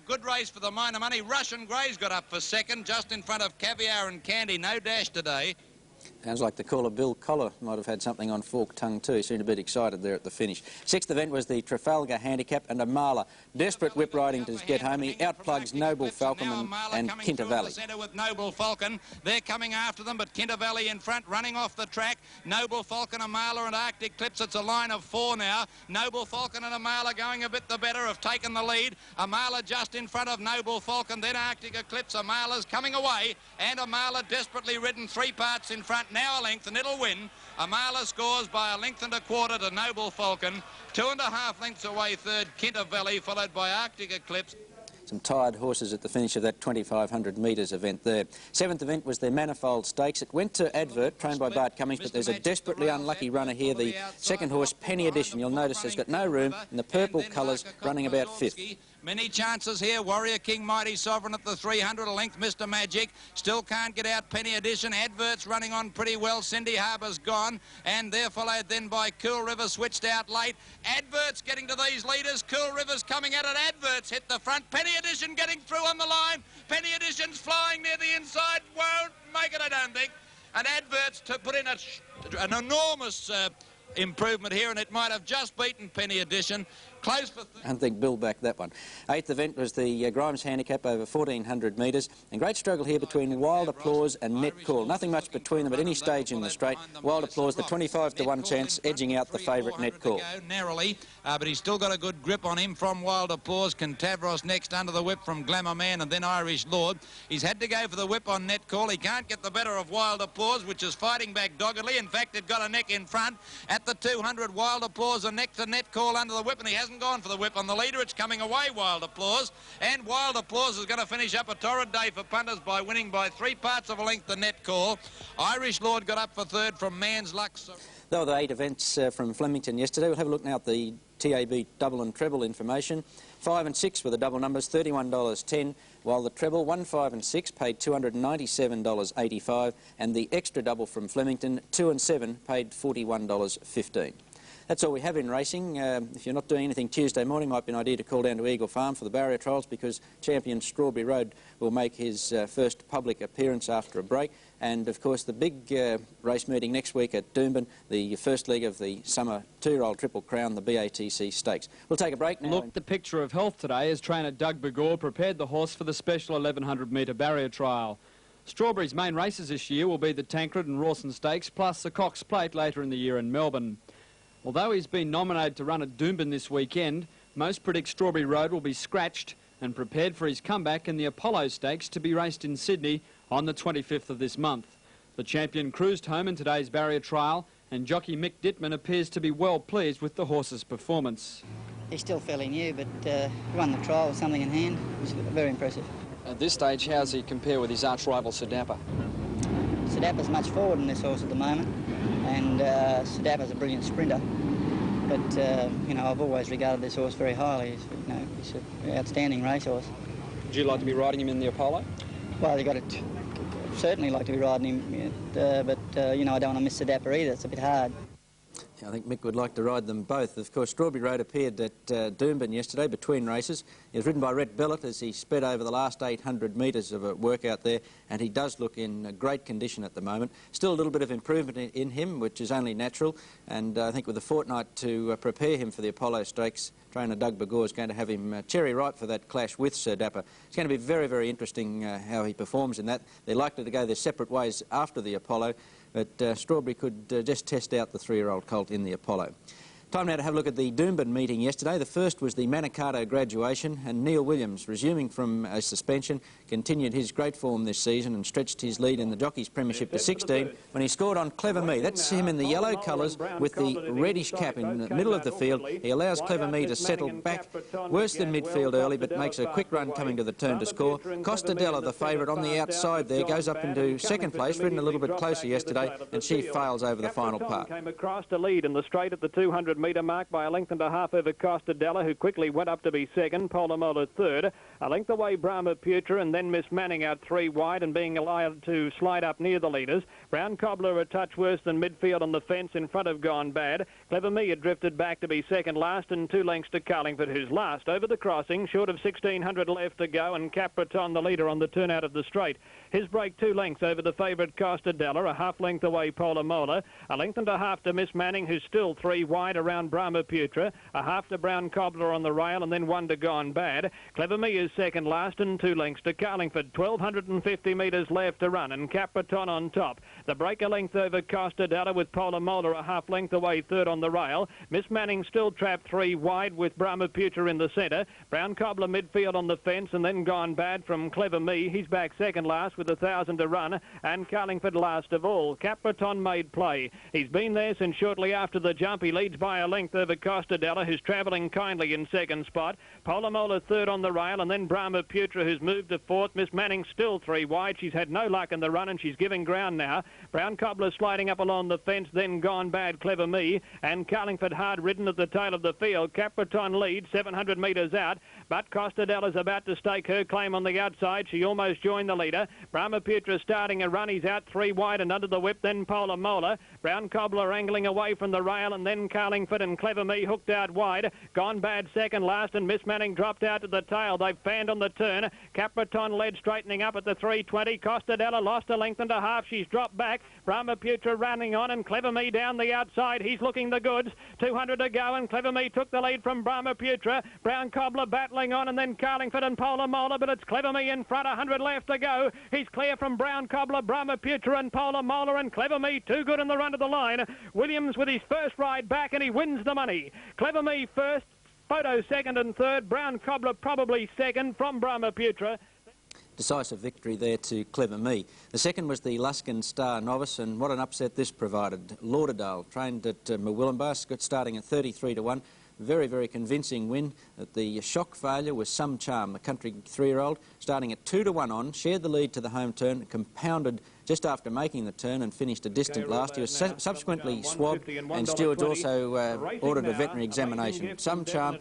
Good race for the minor money. Russian Grey's got up for second, just in front of Caviar and Candy. No dash today. Sounds like the caller Bill Collar might have had something on Forked Tongue too. He seemed a bit excited there at the finish. Sixth event was the Trafalgar Handicap, and Amarla, desperate whip riding to get home. He outplugs Noble Falcon and Kinta Valley. With Noble Falcon, they're coming after them, but Kinta Valley in front, running off the track. Noble Falcon, Amarla and Arctic Eclipse. It's a line of 4 now. Noble Falcon and Amarla going a bit the better, have taken the lead. Amarla just in front of Noble Falcon, then Arctic Eclipse. Amarla's coming away, and Amarla desperately ridden 3 parts in front, now a length, and it'll win. Amarla scores by a length and a quarter to Noble Falcon. 2.5 lengths away third, Kinta Valley, followed by Arctic Eclipse. Some tired horses at the finish of that 2,500 metres event there. Seventh event was the Manifold Stakes. It went to Advert, trained by Bart Cummings, but there's a desperately unlucky runner here. The second horse, Penny Edition, you'll notice has got no room in the purple colours, running about 5th. Many chances here. Warrior King, Mighty Sovereign at the 300, a length. Mr. Magic still can't get out. Penny Edition. Advert's running on pretty well. Cindy Harbour's gone, and they're followed then by Cool River, switched out late. Advert's getting to these leaders. Cool River's coming at it. Advert's hit the front. Penny Edition getting through on the line. Penny Edition's flying near the inside. Won't make it, I don't think. And Advert's to put in an enormous improvement here, and it might have just beaten Penny Edition. Close for I don't think Bill backed that one. Eighth event was the Grimes Handicap over 1,400 metres, and great struggle here between Wild Applause and Net Call. Nothing much between them at any stage in the straight. Wild Applause, the 25 to 1 chance, edging out the favourite Net Call. Narrowly, but he's still got a good grip on him from Wild Applause. Cantavros next under the whip from Glamour Man, and then Irish Lord. He's had to go for the whip on Net Call. He can't get the better of Wild Applause, which is fighting back doggedly. In fact, it got a neck in front. At the 200, Wild Applause, a neck to Net Call under the whip, and he hasn't gone for the whip on the leader. It's coming away, Wild Applause, and Wild Applause is going to finish up a torrid day for punters by winning by 3 parts of a length the Net Call. Irish Lord got up for third from Man's Luck. There were the 8 events from Flemington yesterday. We'll have a look now at the TAB double and treble information. 5 and 6 were the double numbers, $31.10, while the treble 1, 5 and 6 paid $297.85, and the extra double from Flemington 2 and 7 paid $41.15. That's all we have in racing. If you're not doing anything Tuesday morning, might be an idea to call down to Eagle Farm for the barrier trials, because champion Strawberry Road will make his first public appearance after a break. And, of course, the big race meeting next week at Doomben, the first leg of the summer 2-year-old Triple Crown, the BATC Stakes. We'll take a break now. Look, the picture of health today as trainer Doug Begore prepared the horse for the special 1,100-metre barrier trial. Strawberry's main races this year will be the Tancred and Rawson Stakes, plus the Cox Plate later in the year in Melbourne. Although he's been nominated to run at Doomben this weekend, most predict Strawberry Road will be scratched and prepared for his comeback in the Apollo Stakes to be raced in Sydney on the 25th of this month. The champion cruised home in today's barrier trial, and jockey Mick Dittman appears to be well pleased with the horse's performance. He's still fairly new, but he won the trial with something in hand. It was very impressive. At this stage, how does he compare with his arch-rival Sir Dapper? Sir Dapper's much forward in this horse at the moment, and Sir Dapper's a brilliant sprinter. But, you know, I've always regarded this horse very highly. He's an outstanding racehorse. Would you like to be riding him in the Apollo? Well, you've got to certainly like to be riding him, but, you know, I don't want to miss Sir Dapper either. It's a bit hard. I think Mick would like to ride them both. Of course, Strawberry Road appeared at Doomben yesterday between races. He was ridden by Rhett Bellet as he sped over the last 800 metres of a work out there, and he does look in great condition at the moment. Still a little bit of improvement in him, which is only natural, and I think with a fortnight to prepare him for the Apollo Stakes, trainer Doug Begore is going to have him cherry ripe for that clash with Sir Dapper. It's going to be very, very interesting how he performs in that. They're likely to go their separate ways after the Apollo, but Strawberry could just test out the 3-year-old colt in the Apollo. Time now to have a look at the Doomben meeting yesterday. The first was the Manicato graduation, and Neil Williams, resuming from a suspension, continued his great form this season and stretched his lead in the Jockeys Premiership to 16 when he scored on Clever Me. That's him in the yellow colours with the reddish cap in the middle of the field. He allows Clever Me to settle back worse than midfield early, but makes a quick run coming to the turn to score. Costa Della, the favourite, on the outside there, goes up into second place, ridden a little bit closer yesterday, and she fails over the final part. Came across to lead in the straight at the 200-metre mark by a length and a half over Costa Della, who quickly went up to be second. Polomola third. A length away Brahmaputra, and then Miss Manning out 3 wide and being allowed to slide up near the leaders. Brown Cobbler a touch worse than midfield on the fence in front of Gone Bad. Clever Me had drifted back to be second last, and 2 lengths to Carlingford, who's last over the crossing, short of 1600 left to go, and Capraton the leader on the turn out of the straight. His break 2 lengths over the favourite Costa Della, a half length away Polomola, a length and a half to Miss Manning, who's still 3 wide around Brahmaputra, a half to Brown Cobbler on the rail, and then 1 to Gone Bad. Clever Me is second last, and 2 lengths to Carlingford. 1250 metres left to run, and Capraton on top. The break a length over Costa Della with Polomola a half length away third on the rail. Miss Manning still trapped 3 wide with Brahmaputra in the centre. Brown Cobbler midfield on the fence, and then Gone Bad from Clever Me. He's back second last with 1,000 to run, and Carlingford last of all. Capraton made play. He's been there since shortly after the jump. He leads by a length over Costa Della, who's travelling kindly in second spot. Polomola third on the rail, and then Brahmaputra, who's moved to fourth. Miss Manning still 3 wide. She's had no luck in the run, and she's giving ground now. Brown Cobbler sliding up along the fence, then Gone Bad, Clever Me, and Carlingford hard ridden at the tail of the field. Capraton leads 700 metres out, but Costa Della's about to stake her claim on the outside. She almost joined the leader. Brahmaputra starting a run. He's out 3 wide and under the whip, then Polomola. Brown Cobbler angling away from the rail, and then Carlingford and Clever Me hooked out wide. Gone Bad second last, and Miss Manning dropped out to the tail. They've fanned on the turn. Capraton led straightening up at the 320. Costa Della lost a length and a half. She's dropped back. Brahmaputra running on, and Clever Me down the outside. He's looking the goods. 200 to go, and Clever Me took the lead from Brahmaputra. Brown Cobbler battling on, and then Carlingford and Polomola, but it's Clever Me in front. 100 left to go. He's clear from Brown Cobbler, Brahmaputra and Polomola, and Clever Me too good in the run to the line. Williams with his first ride back, and he wins the money. Clever Me first, Photo second and third, Brown Cobbler probably second from Brahmaputra. Decisive victory there to Clever Me. The second was the Luskin Star Novice, and what an upset this provided. Lauderdale, trained at Murwillumbah, starting at 33 to 1. Very, very convincing win. The shock failure was Some Charm, the country 3-year-old, starting at 2 to 1 on, shared the lead to the home turn, compounded just after making the turn and finished a distant last. He was subsequently swabbed, and stewards also ordered a veterinary examination. Some Charm,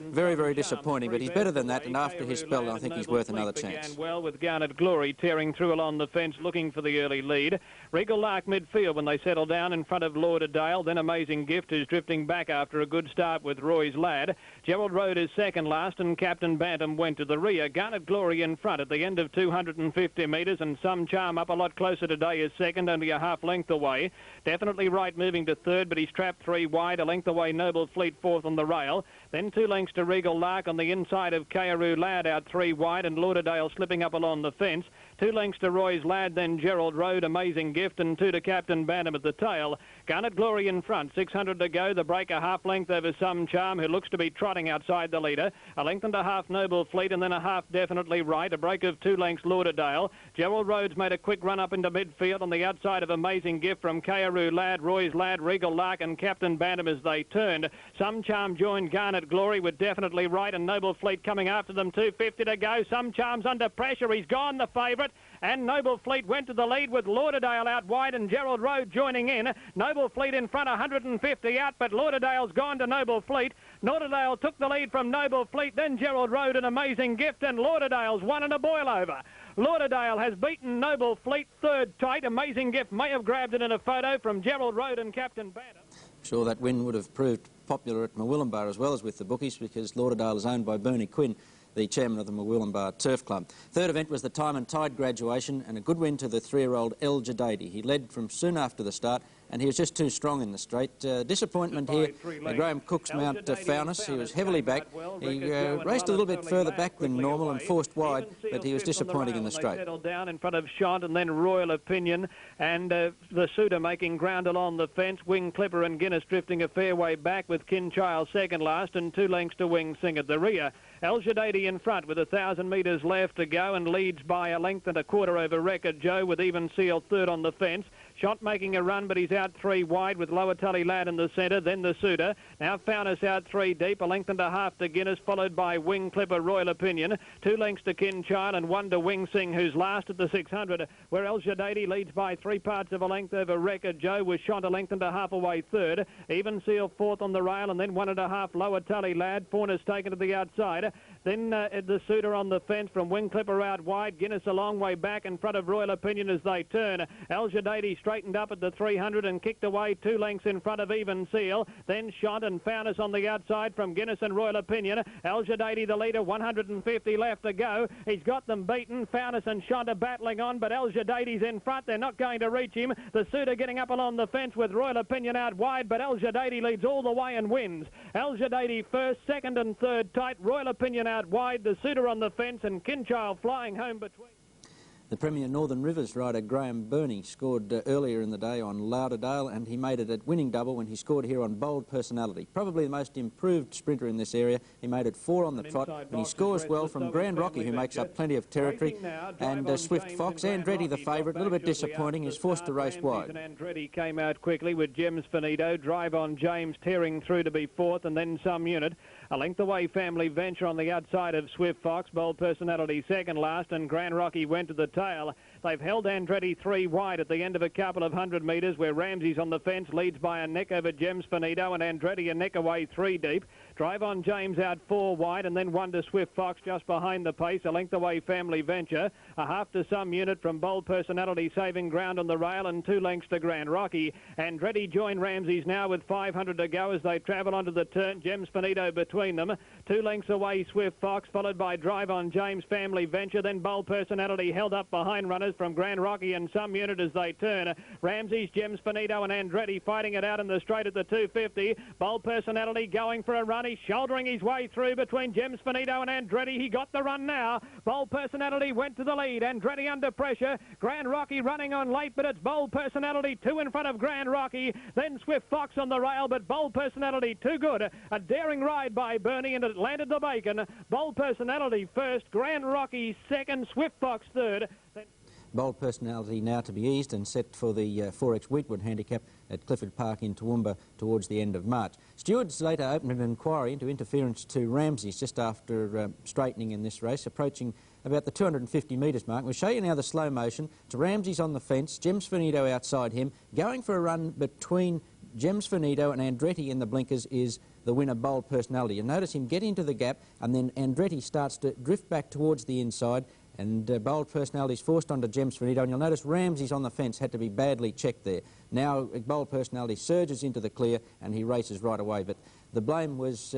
very, very disappointing, but he's better than that, and after his spell, I think he's worth another chance. Well, with Garnet Glory tearing through along the fence, looking for the early lead. Regal Lark midfield when they settle down in front of Lauderdale. Then Amazing Gift, who's drifting back after a good start with Roy's Lad. Gerald Road is second last, and Captain Bantam went to the rear. Garnet Glory in front at the end of 250 metres, and Some Charm up a lot closer today is second, only a half length away. Definitely Right moving to third, but he's trapped 3 wide, a length away Noble Fleet fourth on the rail. Then 2 lengths to Regal Lark on the inside of Kayaru Lad out 3 wide, and Lauderdale slipping up along the fence. 2 lengths to Roy's Lad, then Gerald Road, Amazing Gift, and 2 to Captain Bantam at the tail. Garnet Glory in front, 600 to go. The break a half length over Some Charm, who looks to be trotting outside the leader. A length and a half Noble Fleet, and then a half Definitely Right. A break of 2 lengths Lauderdale. Gerald Road's made a quick run up into midfield on the outside of Amazing Gift from Kayaru Lad, Roy's Lad, Regal Lark, and Captain Bantam as they turned. Some Charm joined Garnet Glory with Definitely Right, and Noble Fleet coming after them. 250 to go. Some Charm's under pressure. He's gone, the favourite. And Noble Fleet went to the lead with Lauderdale out wide and Gerald Road joining in. Noble Fleet in front, 150 out, but Lauderdale's gone to Noble Fleet. Lauderdale took the lead from Noble Fleet, then Gerald Road, an Amazing Gift, and Lauderdale's won in a boil over. Lauderdale has beaten Noble Fleet third tight. Amazing Gift may have grabbed it in a photo from Gerald Road and Captain Bantam. Sure, that win would have proved popular at Murwillumbah as well as with the bookies, because Lauderdale is owned by Bernie Quinn, the chairman of the Murwillumbah Turf Club. Third event was the time and tide graduation, and a good win to the 3-year-old El Jadadi. He led from soon after the start, and he was just too strong in the straight. Disappointment here, Graham Cook's mount Faunus. He was heavily back. He raced a little bit further back than normal and forced wide, but he was disappointing in the straight. Settled down in front of Shant and then Royal Opinion, and the suitor making ground along the fence. Wing Clipper and Guinness drifting a fair way back, with Kinchild second last and 2 lengths to Wing Sing at the rear. El Jadadi in front with 1,000 metres left to go, and leads by a length and a quarter over Record Joe, with Even Seal third on the fence. Shot making a run, but he's out 3 wide, with Lower Tully Lad in the centre, then the suitor. Now Faunus out 3 deep, a length and a half to Guinness, followed by Wing Clipper, Royal Opinion. 2 lengths to Kinchild and 1 to Wing Sing, who's last at the 600, where El Jadadi leads by 3 parts of a length over Record Joe, with Shot a length and a half away third. Even Seal fourth on the rail, and then 1 and a half Lower Tully Lad. Faunus taken to the outside. Then the suitor on the fence from Wing Clipper out wide. Guinness a long way back in front of Royal Opinion as they turn. El Jadadi straightened up at the 300 and kicked away 2 lengths in front of Even Seal. Then Shot and Faunus on the outside from Guinness and Royal Opinion. El Jadadi the leader, 150 left to go. He's got them beaten. Faunus and Shot are battling on, but El Jadadi's in front. They're not going to reach him. The suitor getting up along the fence with Royal Opinion out wide, but El Jadadi leads all the way and wins. El Jadadi first, second and third tight. Royal Opinion out wide, the suitor on the fence, and Kinchild flying home between. The Premier Northern Rivers rider Graham Burney scored earlier in the day on Lauderdale, and he made it at winning double when he scored here on Bold Personality. Probably the most improved sprinter in this area. He made it 4 on the trot, and he scores well from Grand Rocky, who makes up plenty of territory, and Swift Fox. Andretti, the favourite, a little bit disappointing, is forced to race wide. Andretti came out quickly with Gems Finito. Drive on James tearing through to be 4th, and then Some Unit. A length away Family Venture on the outside of Swift Fox. Bold Personality second last, and Grand Rocky went to the tail. They've held Andretti 3 wide at the end of a couple of 100 metres, where Ramsey's on the fence, leads by a neck over Gems Finito, and Andretti a neck away 3 deep. Drive on James out 4 wide, and then 1 to Swift Fox just behind the pace. A length away Family Venture. A half to Some Unit from Bold Personality saving ground on the rail, and 2 lengths to Grand Rocky. Andretti join Ramsey's now with 500 to go as they travel onto the turn. Gems Finito between them. 2 lengths away Swift Fox, followed by Drive on James, Family Venture. Then Bold Personality held up behind runners from Grand Rocky and Some Unit as they turn. Ramsey's, Gems Finito and Andretti fighting it out in the straight at the 250. Bold Personality going for a run. He's shouldering his way through between Gems Finito and Andretti. He got the run now. Bold Personality went to the lead. Andretti under pressure. Grand Rocky running on late, but it's Bold Personality 2 in front of Grand Rocky. Then Swift Fox on the rail, but Bold Personality too good. A daring ride by Bernie, and it landed the bacon. Bold Personality first, Grand Rocky second, Swift Fox third. Bold Personality now to be eased and set for the 4X Wheatwood handicap at Clifford Park in Toowoomba towards the end of March. Stewards later opened an inquiry into interference to Ramsey's just after straightening in this race, approaching about the 250 metres mark. We'll show you now the slow motion. To Ramsey's on the fence, Gems Finito outside him, going for a run between Gems Finito and Andretti in the blinkers is the winner, Bold Personality. You notice him get into the gap, and then Andretti starts to drift back towards the inside, and Bold Personality is forced onto Gems Finito, and you'll notice Ramsey's on the fence had to be badly checked there. Now Bold Personality surges into the clear, and he races right away, but the blame was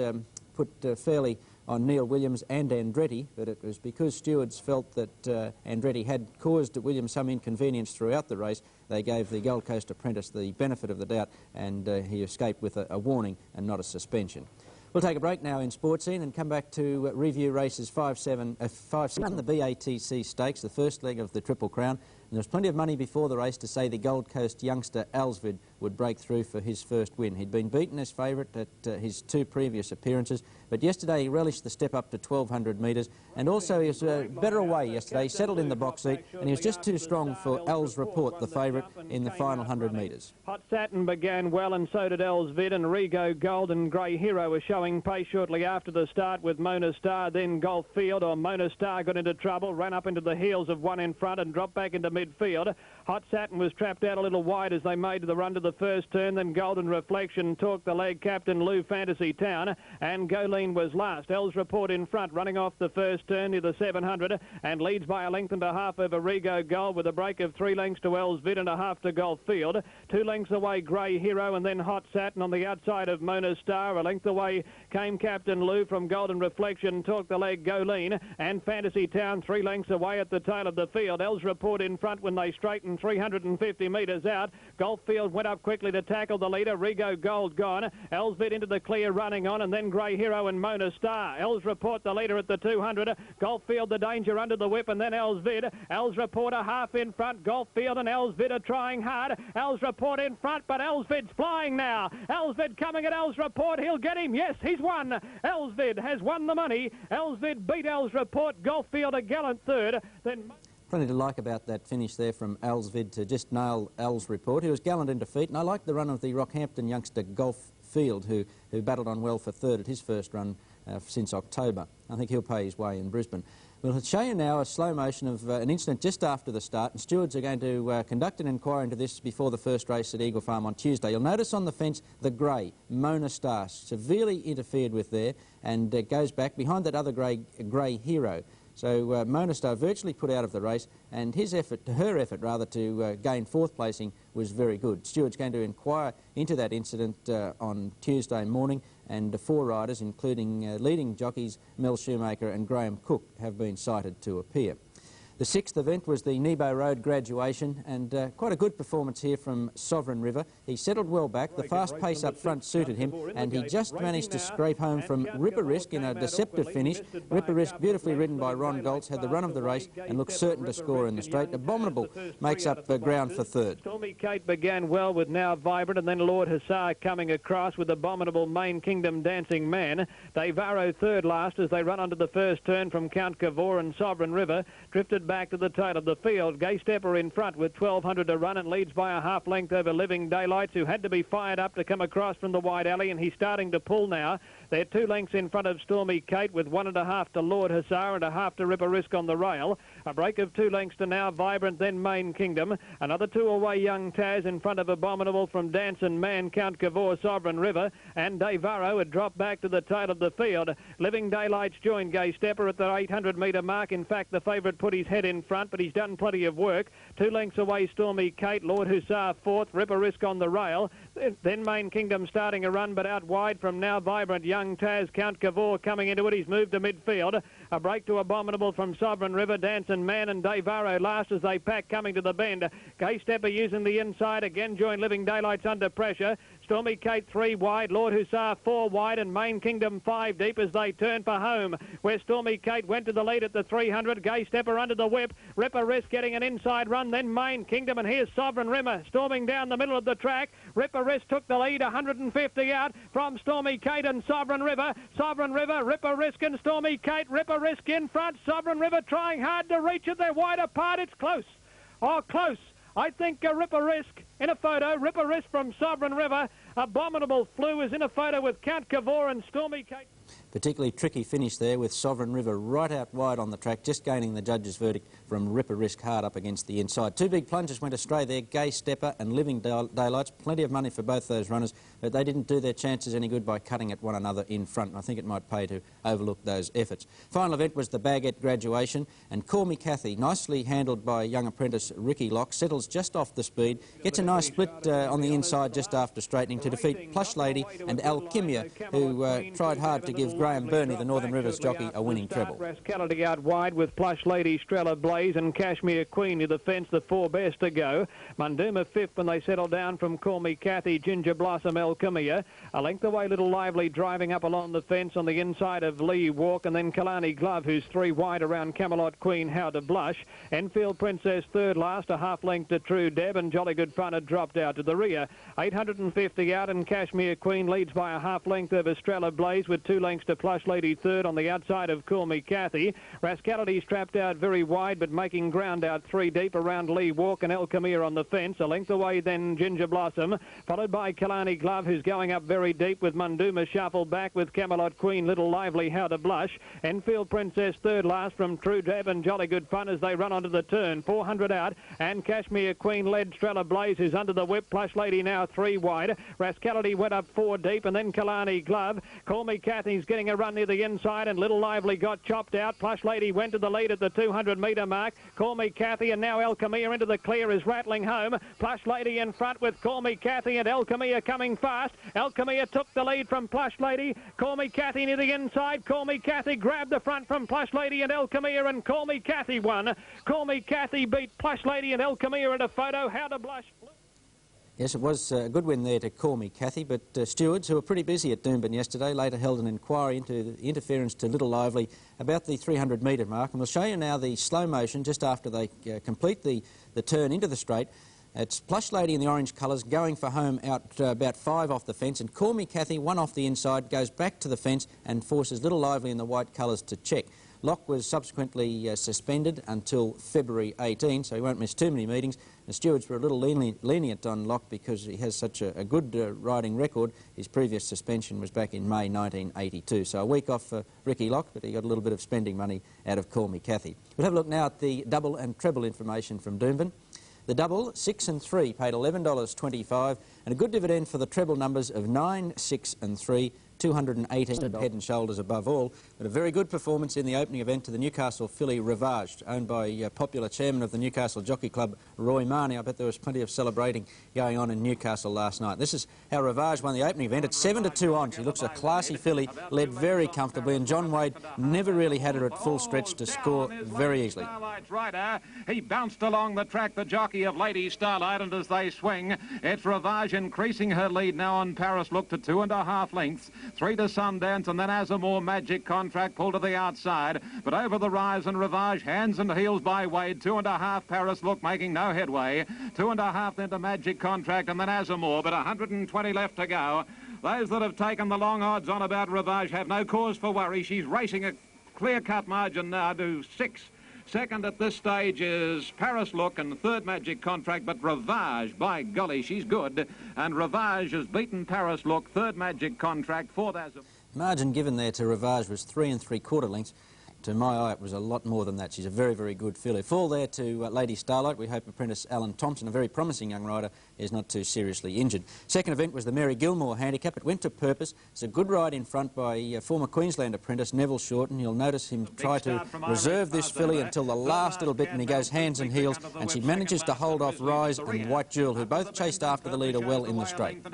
put fairly on Neil Williams and Andretti, but it was because stewards felt that Andretti had caused Williams some inconvenience throughout the race. They gave the Gold Coast apprentice the benefit of the doubt, and he escaped with a warning and not a suspension. We'll take a break now in Sports Scene and come back to review races 5, 7, the BATC Stakes, the first leg of the Triple Crown. And there was plenty of money before the race to say the Gold Coast youngster Alsvid would break through for his first win. He'd been beaten as favourite at his 2 previous appearances, but yesterday he relished the step up to 1,200 metres, and also he was better away yesterday. He settled in the box seat, and he was just too strong for Al's Report, the favourite, in the final 100 metres. Hot Satin began well, and so did Alsvid, and Rego Gold and Grey Hero were showing pace shortly after the start with Mona Star. Then Golf Field, or Mona Star, got into trouble, ran up into the heels of one in front and dropped back into midfield. Hot Satin was trapped out a little wide as they made the run to the first turn. Then Golden Reflection talked the leg captain Lou Fantasy Town, and Goleen was last. Els Report in front, running off the first turn near the 700 and leads by a length and a half over Rego Gold with a break of 3 lengths to Alsvid and a half to Golf Field. 2 lengths away Grey Hero and then Hot Satin on the outside of Mona Star. A length away came Captain Lou from Golden Reflection, talked the leg Goleen, and Fantasy Town 3 lengths away at the tail of the field. Els Report in front when they straightened 350 metres out. Golf Field went up quickly to tackle the leader. Rego Gold gone. Alsvid into the clear running on, and then Grey Hero and Mona Star. Els Report the leader at the 200. Golf Field the danger under the whip, and then Alsvid. Els Report a half in front. Golf Field and Alsvid are trying hard. Els Report in front, but Alsvid's flying now. Alsvid coming at Els Report. He'll get him. Yes, he's won. Alsvid has won the money. Alsvid beat Els Report. Golf Field a gallant third. Then Plenty to like about that finish there from Alsvid to just nail Els Report. He was gallant in defeat, and I like the run of the Rockhampton youngster Golf Field, who battled on well for third at his first run since October. I think he'll pay his way in Brisbane. We'll show you now a slow motion of an incident just after the start, and stewards are going to conduct an inquiry into this before the first race at Eagle Farm on Tuesday. You'll notice on the fence the grey, Mona Star, severely interfered with there, and goes back behind that other grey Hero. So Mona Star virtually put out of the race, and her effort to gain fourth placing was very good. Stewards going to inquire into that incident on Tuesday morning, and 4 riders, including leading jockeys Mel Shoemaker and Graham Cook, have been cited to appear. The 6th event was the Nebo Road graduation, and quite a good performance here from Sovereign River. He settled well back, the fast pace up front suited him, and he just managed to scrape home from Ripper Risk in a deceptive finish. Ripper Risk, beautifully ridden by Ron Goltz, had the run of the race and looked certain to score in the straight. Abominable makes up ground for third. Stormy Kate began well with Now Vibrant, and then Lord Hussar coming across with Abominable Main Kingdom Dancing Man. Davaro third last as they run onto the first turn from Count Cavour and Sovereign River. Drifted back to the tail of the field. Gay Stepper in front with 1,200 to run and leads by a half length over Living Daylights, who had to be fired up to come across from the wide alley, and he's starting to pull now. They're 2 lengths in front of Stormy Kate with 1.5 to Lord Hussar and a half to Ripper Risk on the rail. A break of 2 lengths to Now Vibrant, then Main Kingdom. Another 2 away Young Taz in front of Abominable from Dancing Man, Count Cavour, Sovereign River, and Davaro had dropped back to the tail of the field. Living Daylights joined Gay Stepper at the 800-metre mark. In fact, the favourite put his head in front, but he's done plenty of work. 2 lengths away Stormy Kate, Lord Hussar fourth, Ripper Risk on the rail. Then Main Kingdom starting a run, but out wide from Now Vibrant, Young Taz, Count Cavour coming into it. He's moved to midfield. A break to Abominable from Sovereign River, Dancing Man and Davaro last as they pack coming to the bend. Gay Stepper using the inside, again joined Living Daylights under pressure. Stormy Kate 3 wide, Lord Hussar 4 wide, and Main Kingdom 5 deep as they turn for home, where Stormy Kate went to the lead at the 300. Gay Stepper under the whip. Ripper Risk getting an inside run, then Main Kingdom, and here's Sovereign River storming down the middle of the track. Ripper Risk took the lead, 150 out from Stormy Kate and Sovereign River. Sovereign River, Ripper Risk and Stormy Kate. Ripper Risk in front. Sovereign River trying hard to reach it. They're wide apart. It's close. Oh, close. I think Ripper Risk in a photo. Ripper Risk from Sovereign River. Abominable Flu is in a photo with Count Cavour and Stormy Kate. Particularly tricky finish there with Sovereign River right out wide on the track, just gaining the judge's verdict from Ripper Risk hard up against the inside. 2 big plungers went astray there, Gay Stepper and Living Daylights. Plenty of money for both those runners, but they didn't do their chances any good by cutting at one another in front. I think it might pay to overlook those efforts. Final event was the Baguette graduation, and Call Me Cathy, nicely handled by young apprentice Ricky Locke, settles just off the speed, gets a nice split on the inside just after straightening to defeat Plush Lady and Alchimia, who tried hard to give Graham Burney, the Northern Rivers jockey, a winning treble. Rascality out wide with Plush Lady, Strella Blaze and Cashmere Queen near the fence, the 4 best to go. Munduma 5th when they settle down from Call Me Cathy, Ginger Blossom, Alchimia. A length away Little Lively driving up along the fence on the inside of Lee Walk, and then Kalani Glove, who's 3 wide around Camelot Queen, How to Blush. Enfield Princess third last, a half length to True Deb, and Jolly Good Fun had dropped out to the rear. 850 out, and Cashmere Queen leads by a half length of Strella Blaze with 2 lengths to to Plush Lady third on the outside of Call Me Cathy. Rascality's trapped out very wide, but making ground out 3 deep around Lee Walk and El Camille on the fence. A length away then Ginger Blossom, followed by Killarney Glove, who's going up very deep with Munduma shuffled back with Camelot Queen, Little Lively, How to Blush. Enfield Princess third last from True Dab and Jolly Good Fun as they run onto the turn. 400 out, and Cashmere Queen led Strella Blaze, who's under the whip. Plush Lady now 3 wide. Rascality went up 4 deep, and then Killarney Glove. Call Me Cathy's getting a run near the inside, and Little Lively got chopped out. Plush Lady went to the lead at the 200-metre mark. Call Me Cathy, and now El Camille into the clear is rattling home. Plush Lady in front with Call Me Cathy and El Camille coming fast. El Camille took the lead from Plush Lady. Call Me Cathy near the inside. Call Me Cathy grabbed the front from Plush Lady and El Camille, and Call Me Cathy won. Call Me Cathy beat Plush Lady and El Camille at a photo. How to Blush. Yes, it was a good win there to Call Me Cathy, but stewards, who were pretty busy at Doomben yesterday, later held an inquiry into the interference to Little Lively about the 300-metre mark, and we'll show you now the slow motion just after they complete the turn into the straight. It's Plush Lady in the orange colours going for home out about 5 off the fence, and Call Me Cathy 1 off the inside, goes back to the fence and forces Little Lively in the white colours to check. Lock was subsequently suspended until February 18, so he won't miss too many meetings. The stewards were a little lenient on Lock because he has such a good riding record. His previous suspension was back in May 1982, so a week off for Ricky Lock, but he got a little bit of spending money out of Call Me Cathy. We'll have a look now at the double and treble information from Doomben. The double, 6 and 3, paid $11.25, and a good dividend for the treble numbers of 9, 6 and 3, 218 head and shoulders above all, but a very good performance in the opening event to the Newcastle filly Rivage, owned by popular chairman of the Newcastle Jockey Club, Roy Marnie. I bet there was plenty of celebrating going on in Newcastle last night. This is how Rivage won the opening event. It's 7-2 on. She looks a classy filly, led very comfortably, and John Wade never really had her at full stretch to score very easily. He bounced along the track, the jockey of Lady Starlight, and as they swing, it's Rivage increasing her lead now on Paris Look to 2.5 lengths. 3 to Sundance, and then Azamore Magic Contract pulled to the outside, but over the rise and Rivage, hands and heels by Wade. 2.5 Paris Look making no headway. 2.5 then to Magic Contract, and then Azamore, but 120 left to go. Those that have taken the long odds on about Rivage have no cause for worry. She's racing a clear-cut margin now to 6. Second at this stage is Paris Look, and third Magic Contract, but Rivage, by golly, she's good. And Rivage has beaten Paris Look, third Magic Contract, fourth as a... Margin given there to Rivage was 3 3/4 lengths. To my eye, it was a lot more than that. She's a very, very good filly. Fall there to Lady Starlight. We hope apprentice Alan Thompson, a very promising young rider, is not too seriously injured. Second event was the Mary Gilmore handicap. It went to purpose. It's a good ride in front by former Queensland apprentice Neville Shorten. You'll notice him try to reserve this filly until the last little bit, and he goes hands and heels, and she manages to hold off Rise and White Jewel, who both chased after the leader well in the straight.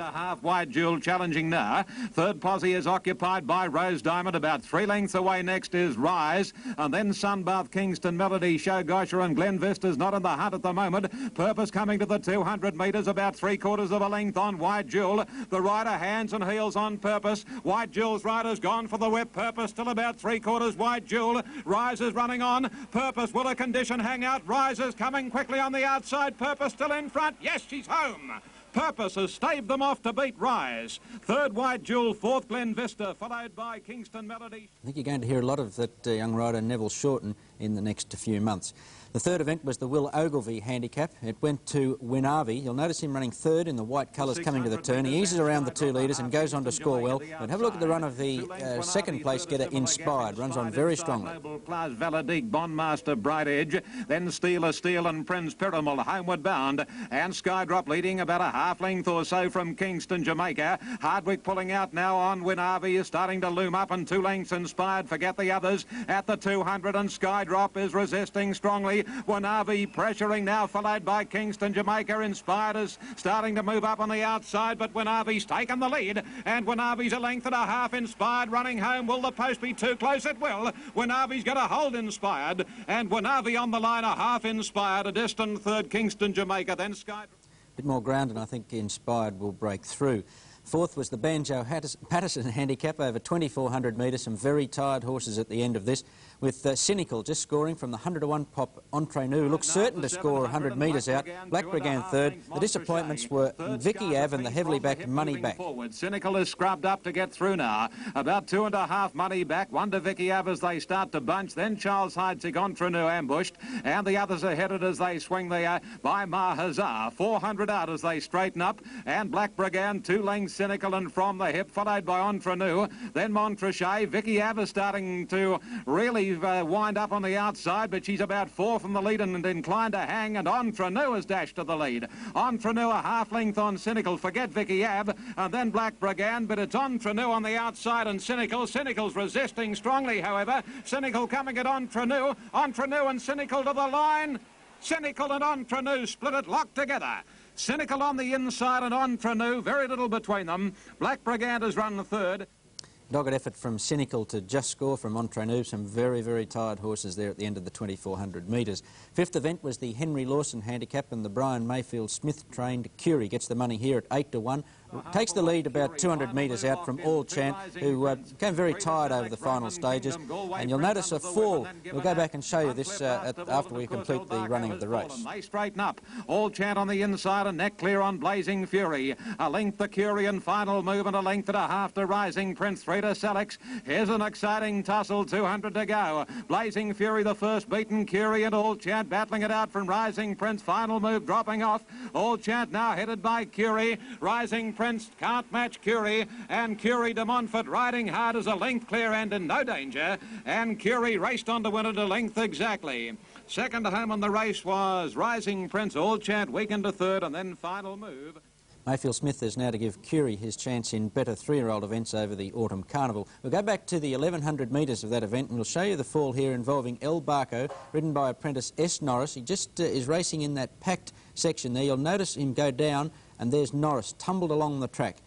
White Jewel challenging now. Third posse is occupied by Rose Diamond. About 3 lengths away next is Rise. And then Sunbath, Kingston Melody, Show Gosher and Glen Vista's not in the hunt at the moment. Purpose coming to the 200 metres, about 3/4 of a length on White Jewel. The rider hands and heels on Purpose. White Jewel's rider's gone for the whip. Purpose still about 3/4. White Jewel. Rise is running on. Purpose, will a condition hang out? Rise is coming quickly on the outside. Purpose still in front. Yes, she's home. Purpose has staved them off to beat Rise. Third White Jewel, fourth Glen Vista, followed by Kingston Melody. I think you're going to hear a lot of that young rider Neville Shorten in the next few months. The third event was the Will Ogilvie handicap. It went to Whinavi. You'll notice him running third in the white colours coming to the turn. He eases around the 2 leaders and goes on to score well. But have a look at the run of the second place getter, Inspired. Runs on very strongly. Plus Valadique, Bondmaster, Bright Edge. Then Steeler, Steel and Prince Pyramid, homeward bound. And Skydrop leading about a half length or so from Kingston, Jamaica. Hardwick pulling out now on Whinavi is starting to loom up, and 2 lengths Inspired. Forget the others at the 200, and Skydrop is resisting strongly. Whinavi pressuring now, followed by Kingston, Jamaica. Inspired is starting to move up on the outside, but Whinavi's taken the lead, and Whinavi's a length and a half. Inspired running home. Will the post be too close? It will. Whinavi's going to hold Inspired, and Whinavi on the line, a half Inspired, a distant third Kingston, Jamaica, then Skydrop. Bit more ground, and I think Inspired will break through. Fourth was the Banjo Patterson handicap over 2,400 metres. Some very tired horses at the end of this. with Cynical just scoring from the 100-to-1 pop Entre Nous. Looks certain to score 100 metres out. Black Brigand third. The disappointments were Vicky Av and the heavily backed Money Back. Cynical is scrubbed up to get through now. About 2.5 Money Back. One to Vicky Av as they start to bunch. Then Charles Heidsieck Entre Nous ambushed. And the others are headed as they swing there by Mahazar. 400 out as they straighten up. And Black Brigand 2 lengths Cynical and from the hip, followed by Entre Nous. Then Montrachet. Vicky Av is starting to really wind up on the outside, but she's about 4 from the lead and inclined to hang, and Entre Nous has dashed to the lead. Entre Nous a half length on Cynical. Forget Vicky Av, and then Black Brigand, but it's Entre Nous on the outside and Cynical. Cynical's resisting strongly, however. Cynical coming at Entre Nous. Entre Nous and Cynical to the line. Cynical and Entre Nous split it, locked together. Cynical on the inside and Entre Nous, very little between them. Black Brigand has run third. Dogged effort from Cynical to just score from Entre Nous. Some very, very tired horses there at the end of the 2,400 metres. Fifth event was the Henry Lawson handicap, and the Brian Mayfield Smith trained Curie gets the money here at 8-to-1. Takes the lead about 200 metres out from All Chant, who became very tired over the final stages. And you'll notice a fall. We'll go back and show you this after we complete the running of the race. They straighten up. All Chant on the inside and neck clear on Blazing Fury. A length to Curie and final movement, a length and a half to Rising Prince, 3 to Sellex. Here's an exciting tussle, 200 to go. Blazing Fury the first beaten, Curie and All Chant battling it out from Rising Prince. Final move dropping off. All Chant now headed by Curie. Rising Prince can't match Curie, and Curie de Montfort riding hard as a length clear and in no danger, and Curie raced on to win it a length exactly. Second home on the race was Rising Prince. All Chant weakened to third, and then final move. Mayfield Smith is now to give Curie his chance in better 3-year-old events over the Autumn Carnival. We'll go back to the 1,100 metres of that event, and we'll show you the fall here involving El Barco, ridden by apprentice S. Norris. He just is racing in that packed section there. You'll notice him go down, and there's Norris tumbled along the track.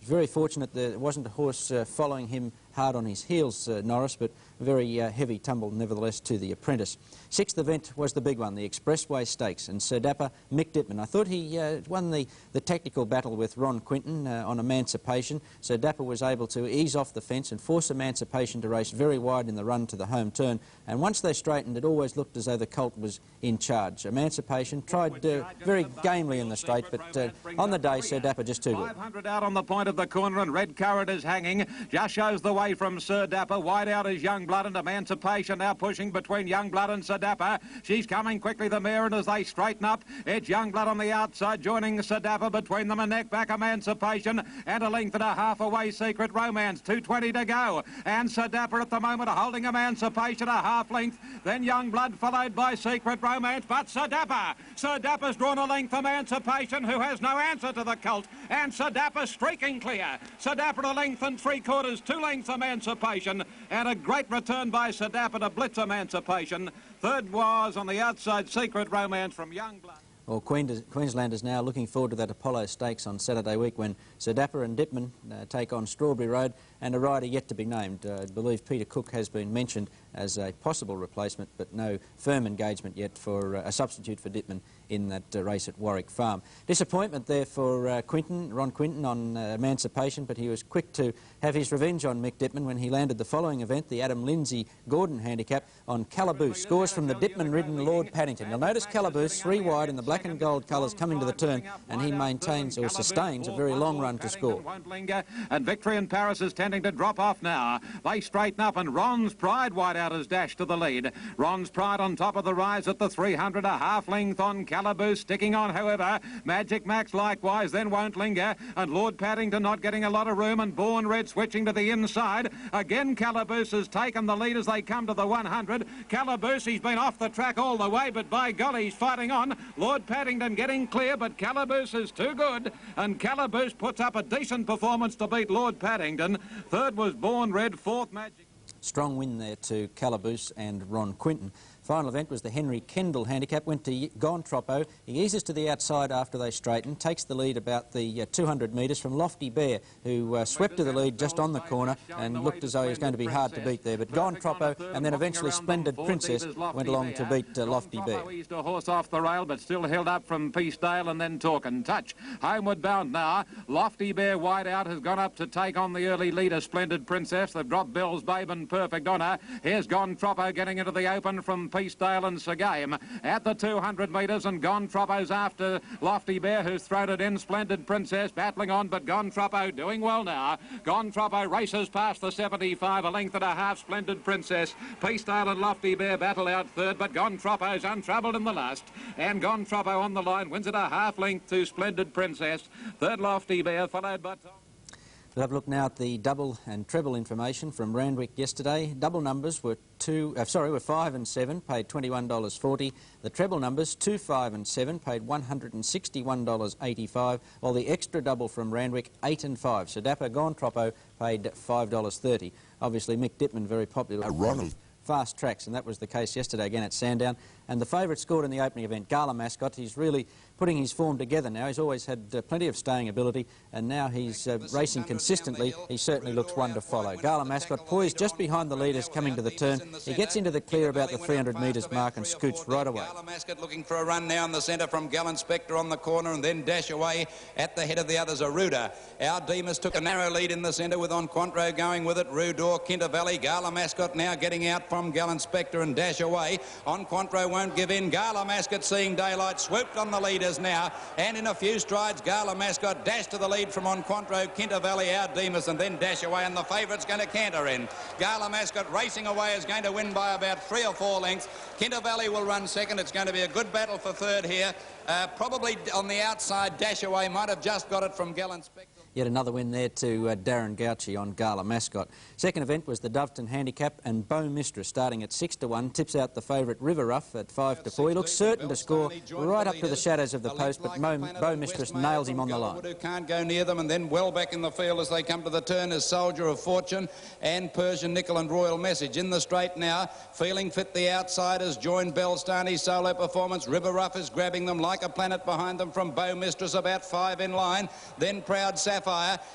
Very fortunate there wasn't a horse following him hard on his heels, Norris, but a very heavy tumble nevertheless to the apprentice. Sixth event was the big one, the Expressway Stakes, and Sir Dapper, Mick Dittman. I thought he won the tactical battle with Ron Quinton on Emancipation. Sir Dapper was able to ease off the fence and force Emancipation to race very wide in the run to the home turn, and once they straightened, it always looked as though the colt was in charge. Emancipation tried very gamely in the straight, but on the day, Sir Dapper just too good. 500 out on the point of the corner, and Red Current is hanging. Just shows the way from Sir Dapper. Wide out is Young Blood, and Emancipation now pushing between Young Blood and Sir Dapper. She's coming quickly, the mare, and as they straighten up, it's Young Blood on the outside, joining Sir Dapper. Between them, a neck back Emancipation, and a length and a half away Secret Romance. 2:20 to go, and Sir Dapper at the moment holding Emancipation a half length. Then Young Blood followed by Secret Romance, but Sir Dapper's drawn a length Emancipation, who has no answer to the colt, and Sir Dapper streaking clear. Sir Dapper a length and 3/4, 2 lengths Emancipation, and a great return by Sir Dapper to blitz Emancipation. Third was on the outside Secret Romance from Young Blood. Well, Queenslanders now looking forward to that Apollo Stakes on Saturday week when Sir Dapper and Dittman take on Strawberry Road, and a rider yet to be named. I believe Peter Cook has been mentioned as a possible replacement, but no firm engagement yet for a substitute for Dittman in that race at Warwick Farm. Disappointment there for Ron Quinton on Emancipation, but he was quick to have his revenge on Mick Dittman when he landed the following event, the Adam Lindsay Gordon handicap, on Calaboose. Scores from the Dittman-ridden Lord Paddington. You'll notice Calaboose 3 wide in the black and gold colours coming to the turn, and he maintains or sustains a very long run to score. Won't linger, and Victory in Paris is tending to drop off now. They straighten up, and Ron's Pride wide out has dashed to the lead. Ron's Pride on top of the rise at the 300, a half length on Calaboose, sticking on, however. Magic Max likewise, then won't linger, and Lord Paddington not getting a lot of room, and Born Red switching to the inside. Again, Calaboose has taken the lead as they come to the 100. Calaboose, he's been off the track all the way, but by golly, he's fighting on. Lord Paddington getting clear, but Calaboose is too good, and Calaboose puts up a decent performance to beat Lord Paddington. Third was Born Red, fourth Magic. Strong win there to Calaboose and Ron Quinton. Final event was the Henry Kendall handicap, went to Gone Troppo. He eases to the outside after they straighten, takes the lead about the 200 metres from Lofty Bear, who swept to the lead just on the corner and looked as though he was going to be hard to beat there. But Gone Troppo and then eventually Splendid Princess went along to beat Lofty Bear. Eased a horse off the rail, but still held up from Peacedale and then Talk and Touch. Homeward bound now. Lofty Bear wide out has gone up to take on the early leader, Splendid Princess. They've dropped Bell's Babe and perfect honour. Here's Gone Troppo getting into the open from Peacedale and Sagame at the 200 metres, and Gone Troppo's after Lofty Bear, who's thrown it in. Splendid Princess battling on, but Gone Troppo doing well now. Gone Troppo races past the 75, a length and a half. Splendid Princess, Peacedale and Lofty Bear battle out third, but Gone Troppo's untroubled in the last, and Gone Troppo on the line wins it a half length to Splendid Princess. Third Lofty Bear, followed by Tom. We'll have a look now at the double and treble information from Randwick yesterday. Double numbers were 5 and 7, paid $21.40. The treble numbers 2, 5 and 7, paid $161.85, while the extra double from Randwick 8 and 5. So Dapper, Gone Troppo paid $5.30. Obviously Mick Dittman very popular. Fast tracks, and that was the case yesterday again at Sandown. And the favourite scored in the opening event, Gala Mascot. He's really putting his form together now. He's always had plenty of staying ability, and now he's racing consistently. He certainly looks one to follow. Gala Mascot poised just behind the leaders coming to the turn. He gets into the clear about the 300 metres mark and scoots right away. Gala Mascot looking for a run now in the centre from Gallant Spectre on the corner, and then dash away at the head of the others, Aruda. Our Demas took a narrow lead in the centre with Enquantro going with it. Rudor, Kinter Valley, Gala Mascot now getting out from Gallant Spectre and dash away. Enquantro won't give in. Gala Mascot seeing daylight, swooped on the leaders now, and in a few strides Gala Mascot dashed to the lead from Enquantro, Kinter Valley, our Demas, and then dash away, and the favourite's going to canter in. Gala Mascot racing away is going to win by about 3 or 4 lengths. Kinter Valley will run second. It's going to be a good battle for third here. Probably on the outside, dash away might have just got it from Gallant Spectre. Yet another win there to Darren Gauchi on Gala Mascot. Second event was the Doveton Handicap, and Bow Mistress starting at 6 to 1 tips out the favourite River Rough at 5 to 4. He looks certain to score right up to the shadows of the post, but Bow Mistress nails him on the line. Can't go near them, and then well back in the field as they come to the turn is Soldier of Fortune and Persian Nickel and Royal Message. In the straight now, feeling fit the outsiders, join Belstani's solo performance. River Rough is grabbing them like a planet behind them from Bow Mistress, about 5 in line. Then Proud Sapphire.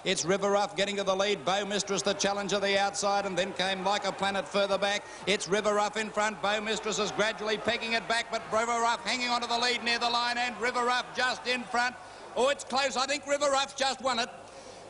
It's River Rough getting to the lead. Bow Mistress the challenger the outside, and then came Like a Planet further back. It's River Rough in front. Bow Mistress is gradually pegging it back, but River Rough hanging onto the lead near the line, and River Rough just in front. Oh, it's close. I think River Rough's just won it.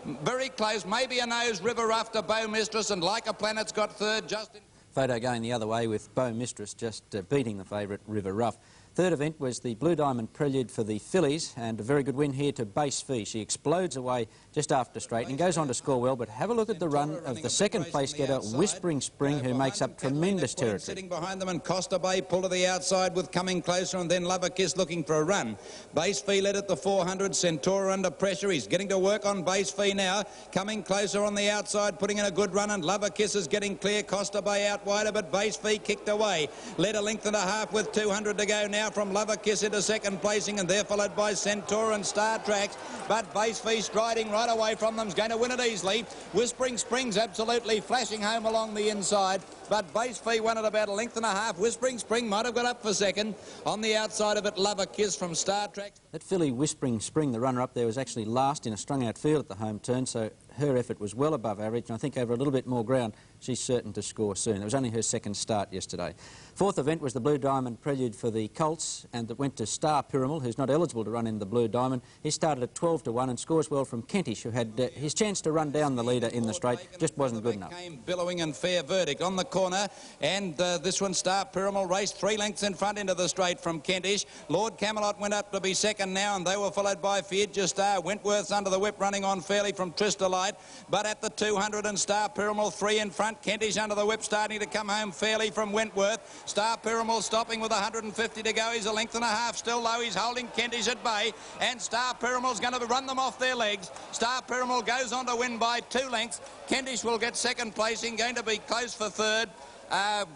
Very close. Maybe a nose, River Rough to Bow Mistress, and Like a Planet's got third just in. Photo going the other way with Bow Mistress just beating the favourite River Rough. Third event was the Blue Diamond Prelude for the fillies, and a very good win here to Base Fee. She explodes away just after straight and goes on to score well, but have a look at the run of the second place getter, Whispering Spring, who makes up tremendous territory. Sitting behind them, and Costa Bay pull to the outside with Coming Closer, and then Lover Kiss looking for a run. Base Fee led at the 400, Centaur under pressure. He's getting to work on Base Fee now. Coming Closer on the outside, putting in a good run, and Lover Kiss is getting clear. Costa Bay out wider, but Base Fee kicked away. Led a length and a half with 200 to go now from Lover Kiss into second placing, and they're followed by Centaur and Star Tracks, but Base Fee striding right away from them is going to win it easily. Whispering Spring's absolutely flashing home along the inside, but Base Fee won it about a length and a half. Whispering Spring might have got up for second. On the outside of it, Lover Kiss from Star Tracks. That filly Whispering Spring, the runner-up there, was actually last in a strung-out field at the home turn, so her effort was well above average, and I think over a little bit more ground, she's certain to score soon. It was only her second start yesterday. Fourth event was the Blue Diamond Prelude for the Colts, and that went to Star Pyramid, who's not eligible to run in the Blue Diamond. He started at 12 to 1 and scores well from Kentish, who had his chance to run down the leader in the straight, just wasn't good enough. Came billowing and Fair Verdict on the corner, and this one, Star Pyramid, raced 3 lengths in front into the straight from Kentish. Lord Camelot went up to be second now, and they were followed by Fiat Star. Wentworth's under the whip, running on fairly from Tristolight, but at the 200 and Star Pyramid 3 in front. Kentish under the whip, starting to come home fairly from Wentworth. Star Pyramid stopping with 150 to go. He's a length and a half still low. He's holding Kentish at bay, and Star Pyramid's going to run them off their legs. Star Pyramid goes on to win by 2 lengths. Kentish will get second placing, going to be close for third.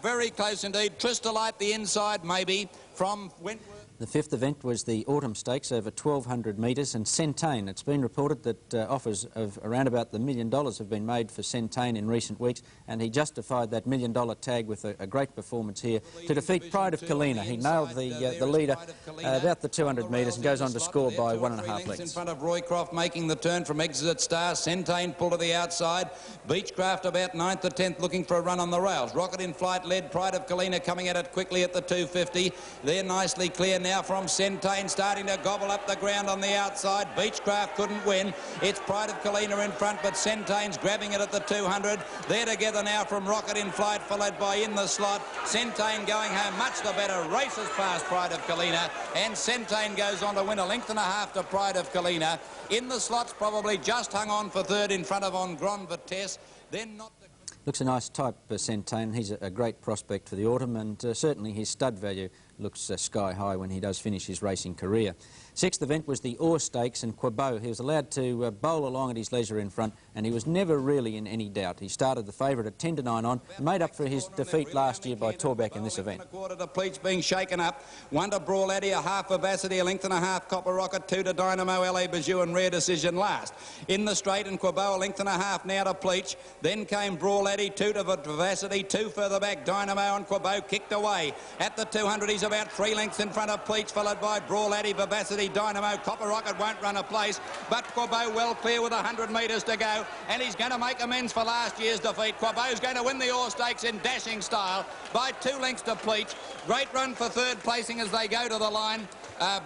Very close indeed. Tristolight the inside maybe from Wentworth. The fifth event was the Autumn Stakes over 1,200 metres, and Centane. It's been reported that offers of around about the $1 million have been made for Centane in recent weeks, and he justified that $1 million tag with a great performance here to defeat Pride of Kalina. He nailed the leader about the 200 metres and goes on to score by 1.5 lengths. In front of Roycroft making the turn from Exit Star. Centane pull to the outside. Beechcraft about 9th to 10th looking for a run on the rails. Rocket in Flight led. Pride of Kalina coming at it quickly at the 250. They're nicely clear now from Centane, starting to gobble up the ground on the outside. Beechcraft couldn't win. It's Pride of Kalina in front, but Centane's grabbing it at the 200. They're together now from Rocket in Flight, followed by In the Slot. Centane going home much the better. Races past Pride of Kalina, and Centane goes on to win a length and a half to Pride of Kalina. In the Slot's probably just hung on for third in front of On Grand Vitesse. Then not the... Looks a nice type, Centane. He's a great prospect for the autumn, and certainly his stud value looks sky high when he does finish his racing career. Sixth event was the Orr Stakes in Quebeau. He was allowed to bowl along at his leisure in front, and he was never really in any doubt. He started the favourite at 10 to 9 on, and made up for his defeat last year by Torbeck in this event. A quarter to Pleats being shaken up. 1 to Brawl Addy, a half Vivacity, a length and a half Copper Rocket, 2 to Dynamo, LA Bijou and Rare Decision last. In the straight in Quebeau, a length and a half now to Pleats. Then came Brawl Addy, 2 to Vivacity, 2 further back. Dynamo and Quebeau kicked away. At the 200, he's about 3 lengths in front of Pleats, followed by Brawl Addy, Vivacity, Dynamo. Copper Rocket won't run a place, but Quebeau well clear with 100 metres to go, and he's going to make amends for last year's defeat. Quebeau's going to win the Orr Stakes in dashing style by 2 lengths to Pleats. Great run for third placing as they go to the line.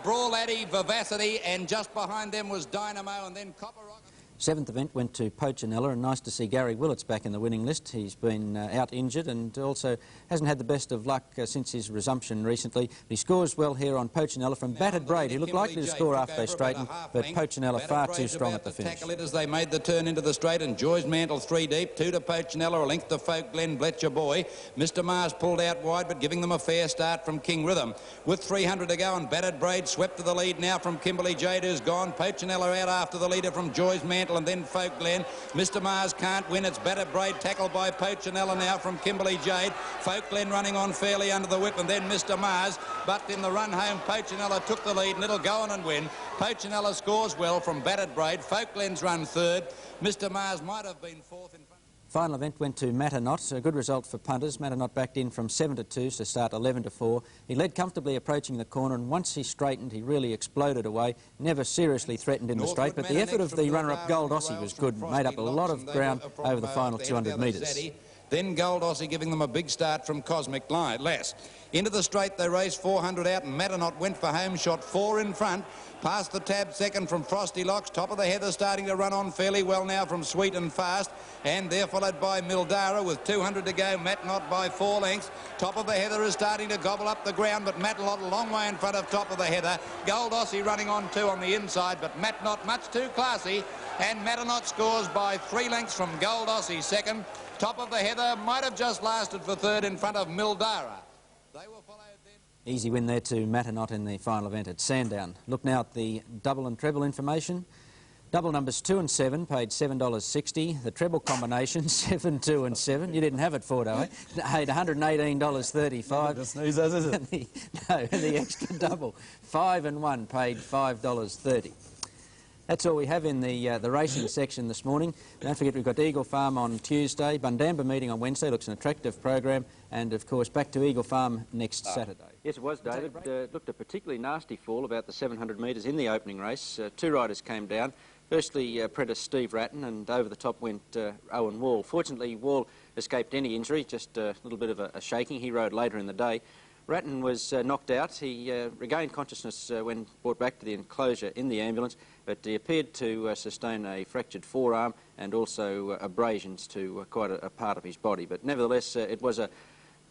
Brawl Addy, Vivacity, and just behind them was Dynamo, and then Copper Rocket. Seventh event went to Pochinella, and nice to see Gary Willett's back in the winning list. He's been out injured and also hasn't had the best of luck since his resumption recently. He scores well here on Pochinella from Battered Braid. He looked likely to score after they straightened, but Pochinella far too strong at the finish. Tackle it as they made the turn into the straight, and Joy's Mantle 3 deep, 2 to Pochinella, a length to Folk Glen, Bletcher Boy. Mr Mars pulled out wide, but giving them a fair start from King Rhythm. With 300 to go, and Battered Braid swept to the lead now from Kimberly Jade, who's gone. Pochinella out after the leader from Joy's Mantle, and then Folk Glen. Mr Mars can't win. It's Battered Braid tackled by Pochinella now from Kimberly Jade. Folk Glen running on fairly under the whip, and then Mr Mars. But in the run home, Pochinella took the lead, and it'll go on and win. Pochinella scores well from Battered Braid. Folk Glen's run third. Mr Mars might have been fourth in front. Final event went to Matanot, a good result for punters. Matanot backed in from 7 to 2 to start 11 to 4. He led comfortably approaching the corner, and once he straightened, he really exploded away. Never seriously threatened in the straight, but the effort of the runner-up Gold Aussie was good, made up a lot of ground over the final 200 metres. Then Gold Aussie giving them a big start from Cosmic Lass. Into the straight they raced 400 out, and Matanot went for home, shot 4 in front. Past the tab second from Frosty Locks. Top of the heather starting to run on fairly well now from Sweet and Fast. And they're followed by Mildara with 200 to go. Matanot by 4 lengths. Top of the heather is starting to gobble up the ground, but Matanot a long way in front of top of the heather. Gold Aussie running on 2 on the inside, but Matanot much too classy. And Matanot scores by 3 lengths from Gold Aussie second. Top of the heather might have just lasted for third in front of Mildara. They were followed then. Easy win there to Matanot in the final event at Sandown. Look now at the double and treble information. Double numbers 2 and 7 paid $7.60. The treble combination 7, 2 and 7. You didn't have it, Fordo, eh? Paid $118.35. Just sneeze us, is it? And the extra double 5 and 1 paid $5.30. That's all we have in the racing section this morning. Don't forget we've got Eagle Farm on Tuesday, Bundamba meeting on Wednesday. Looks an attractive program, and of course back to Eagle Farm next Saturday. Yes, it was, David. Looked a particularly nasty fall about the 700 metres in the opening race. 2 riders came down. Firstly, apprentice Steve Ratton, and over the top went Owen Wall. Fortunately, Wall escaped any injury, just a little bit of a shaking. He rode later in the day. Ratton was knocked out. He regained consciousness when brought back to the enclosure in the ambulance, but he appeared to sustain a fractured forearm and also abrasions to quite a part of his body. But nevertheless, it was a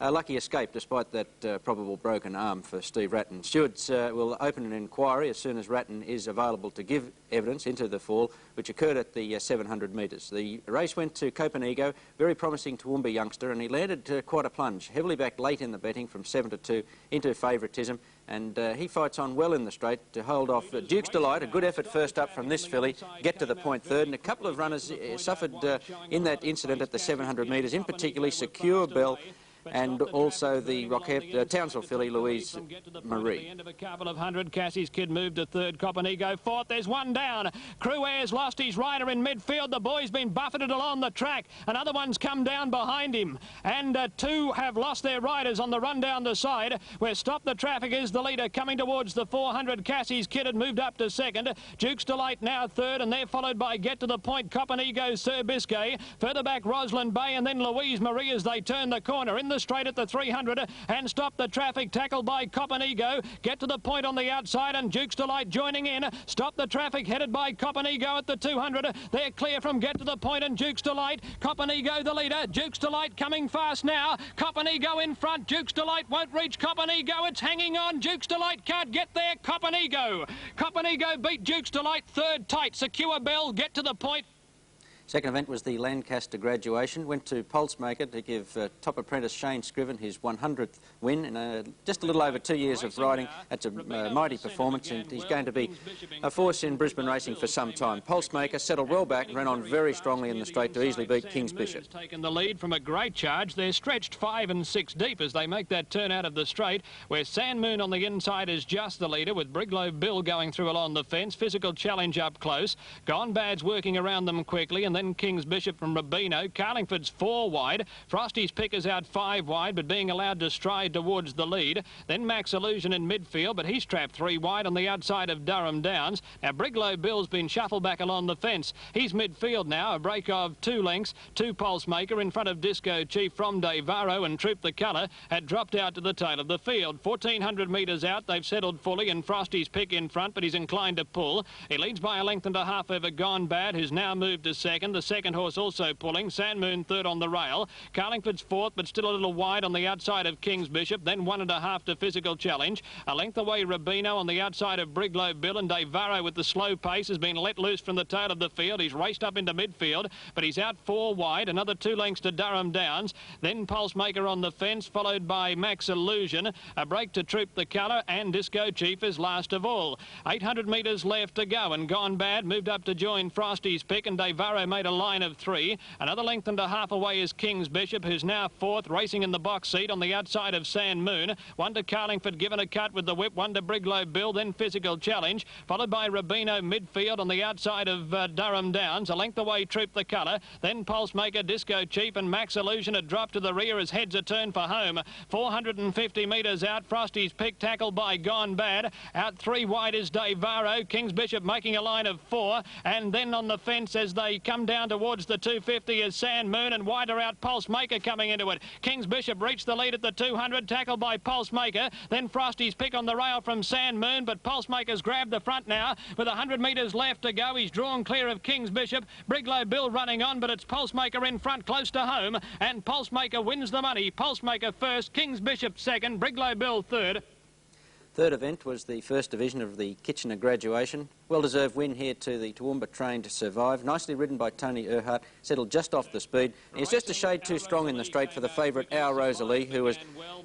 lucky escape despite that probable broken arm for Steve Ratton. Stewards will open an inquiry as soon as Ratton is available to give evidence into the fall, which occurred at the 700 metres. The race went to Copenhagen, very promising Toowoomba youngster, and he landed quite a plunge, heavily back late in the betting from 7 to 2 into favouritism, and he fights on well in the straight to hold off Duke's Delight. A good effort first up from this filly, get to the point third, and a couple of runners suffered in that incident at the 700 metres, in particular Secure Bell and also the Townsville filly, Louise Marie. End of a couple of hundred. Cassie's Kid moved to third. Copenhagen fourth. There's one down. Cruaire's lost his rider in midfield. The boy's been buffeted along the track. Another one's come down behind him. And 2 have lost their riders on the run down the side. Where Stop the Traffic is the leader coming towards the 400. Cassie's Kid had moved up to second. Duke's Delight now third, and they're followed by Get to the Point, Copenhagen, Sir Biscay. Further back, Roslyn Bay, and then Louise Marie as they turn the corner. In the the straight at the 300 and stop the traffic. Tackled by Coppenigo. Get to the point on the outside and Duke's Delight joining in. Stop the traffic headed by Coppenigo at the 200. They're clear from Get to the Point and Duke's Delight. Coppenigo the leader. Duke's Delight coming fast now. Coppenigo in front. Duke's Delight won't reach Coppenigo. It's hanging on. Duke's Delight can't get there. Coppenigo. Coppenigo beat Duke's Delight. Third tight. Secure Bell. Get to the point. Second event was the Lancaster graduation. Went to Pulsemaker to give top apprentice Shane Scriven his 100th win in just a little over 2 years of riding. That's a mighty performance, and he's going to be a force in Brisbane racing for some time. Pulsemaker settled well back, ran on very strongly in the straight to easily beat King's Bishop. Taken the lead from a great charge. They're stretched 5 and 6 deep as they make that turn out of the straight, where Sand Moon on the inside is just the leader, with Briglow Bill going through along the fence. Physical Challenge up close. Gone Bad's working around them quickly, and then King's Bishop from Rubino. Carlingford's 4 wide. Frosty's Pick is out 5 wide, but being allowed to stride towards the lead. Then Max Illusion in midfield, but he's trapped 3 wide on the outside of Durham Downs. Now Briglow Bill's been shuffled back along the fence. He's midfield now, a break of 2 lengths. 2 Pulsemaker in front of Disco Chief from Devaro, and Troop the Colour had dropped out to the tail of the field. 1,400 metres out, they've settled fully, and Frosty's Pick in front, but he's inclined to pull. He leads by a length and a half over Gone Bad, who's now moved to second. The second horse also pulling. Sand Moon third on the rail. Carlingford's fourth, but still a little wide on the outside of King's Bishop. Then 1.5 to Physical Challenge. A length away Rubino on the outside of Briglow Bill, and Devaro with the slow pace has been let loose from the tail of the field. He's raced up into midfield, but he's out 4 wide. Another 2 lengths to Durham Downs. Then Pulsemaker on the fence, followed by Max Illusion. A break to Troop the Colour, and Disco Chief is last of all. 800 metres left to go, and Gone Bad moved up to join Frosty's Pick, and Devaro made a line of 3. Another length and a half away is King's Bishop, who's now 4th, racing in the box seat on the outside of Sand Moon. 1 to Carlingford, given a cut with the whip. 1 to Briglow Bill, then Physical Challenge, followed by Rubino midfield on the outside of Durham Downs. A length away Troop the Colour, then Pulsemaker, Disco Chief, and Max Illusion had dropped to the rear as heads are turned for home. 450 metres out. Frosty's Pick tackled by Gone Bad. Out 3 wide is Devaro. King's Bishop making a line of 4, and then on the fence as they come down towards the 250 is Sand Moon, and wider out Pulsemaker coming into it. King's Bishop reached the lead at the 200, tackled by Pulsemaker. Then Frosty's Pick on the rail from Sand Moon, but Pulsemaker's grabbed the front now with 100 metres left to go. He's drawn clear of King's Bishop. Briglow Bill running on, but it's Pulsemaker in front close to home, and Pulsemaker wins the money. Pulsemaker first, King's Bishop second, Briglow Bill third. Third event was the first division of the Kitchener graduation. Well-deserved win here to the Toowoomba trained Survive. Nicely ridden by Tony Erhardt, settled just off the speed. He's just a shade too strong in the straight for the favourite, Our Rosalie, who was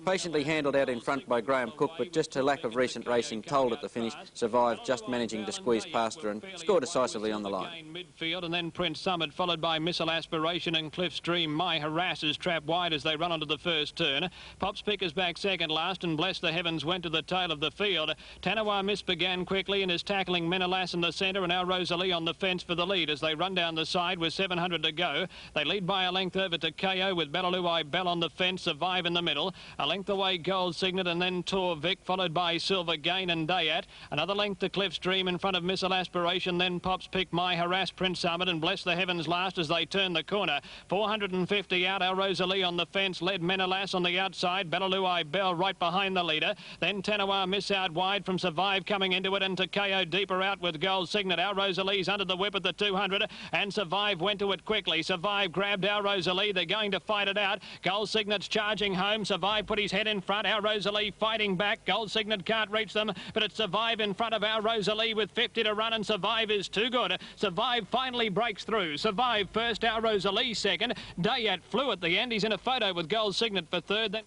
patiently handled out in front by Graham Cook, but just her lack of recent racing told at the finish. Survive just managing to squeeze past her and score decisively on the line. Midfield, and then Prince Summit, followed by Missile Aspiration and Cliffstream. My Harasses trap wide as they run onto the first turn. Pop's Pick is back second last, and Bless the Heavens went to the tail of the field. Tanawa Miss began quickly and is tackling Menelas in the centre, and Our Rosalie on the fence for the lead as they run down the side with 700 to go. They lead by a length over to KO with Bellalui Bell on the fence. Survive in the middle. A length away Gold Signet, and then Tor Vic, followed by Silver Gain and Dayat. Another length to Cliffstream in front of Missile Aspiration. Then Pop's Pick, My Harass, Prince Summit, and Bless the Heavens last as they turn the corner. 450 out. Our Rosalie on the fence, led Menelas on the outside. Bellalui Bell right behind the leader. Then Tanawa Miss out wide from Survive coming into it, and to KO deeper out with Gold Signet. Our Rosalie's under the whip at the 200, and Survive went to it quickly. Survive grabbed Our Rosalie. They're going to fight it out. Gold Signet's charging home. Survive put his head in front. Our Rosalie fighting back. Gold Signet can't reach them, but it's Survive in front of Our Rosalie with 50 to run, and Survive is too good. Survive finally breaks through. Survive first, Our Rosalie second. Dayat flew at the end. He's in a photo with Gold Signet for third. Then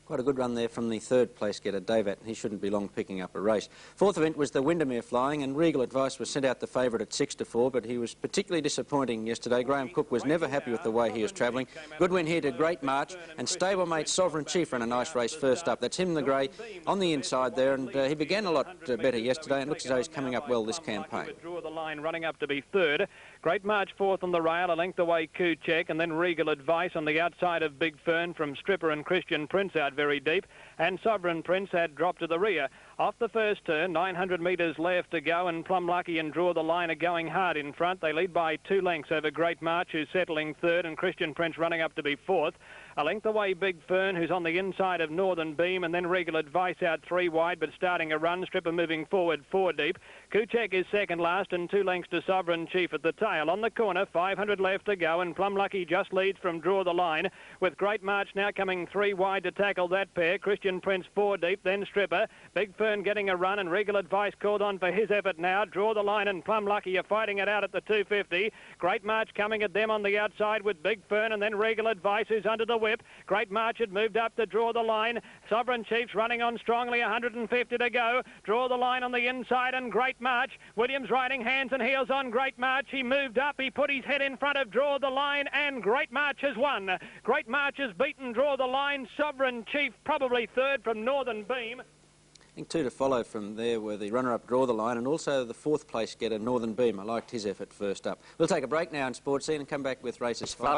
Quite a good run there from the third place getter, Davat. He shouldn't be long picking up a race. Fourth event was the Windermere Flying, and Regal Advice was sent out the favourite at 6 to 4, but he was particularly disappointing yesterday. Graham Cook was never happy with the way he was travelling. Good win here to Great March, and stablemate Sovereign Chief ran a nice race first up. That's him, the grey, on the inside there, and he began a lot better yesterday, and looks as though he's coming up well this campaign. Draw the line, running up to be third. Great March fourth on the rail, a length away Kuchek, and then Regal Advice on the outside of Big Fern from Stripper and Christian Prince out very deep. and Sovereign Prince had dropped to the rear. Off the first turn, 900 metres left to go, and Plum Lucky and Draw the Line are going hard in front. They lead by 2 lengths over Great March, who's settling third, and Christian Prince running up to be fourth. A length away, Big Fern, who's on the inside of Northern Beam, and then Regular Advice out 3 wide, but starting a run. Stripper moving forward 4 deep. Kuchek is second last, and 2 lengths to Sovereign Chief at the tail. On the corner, 500 left to go, and Plum Lucky just leads from Draw the Line, with Great March now coming 3 wide to tackle that pair. Christian Prince 4 deep, then Stripper. Big Fern getting a run, and Regular Advice called on for his effort now. Draw the Line and Plum Lucky are fighting it out at the 250. Great March coming at them on the outside with Big Fern, and then Regular Advice, who's under the whip. Great March had moved up to Draw the Line. Sovereign Chief's running on strongly, 150 to go. Draw the Line on the inside, and Great March. Williams riding hands and heels on Great March. He moved up, he put his head in front of Draw the Line, and Great March has won. Great March has beaten Draw the Line. Sovereign Chief probably third from Northern Beam. I think 2 to follow from there were the runner-up Draw the Line and also the 4th place getter Northern Beam. I liked his effort first up. We'll take a break now in Sports Scene and come back with races 5.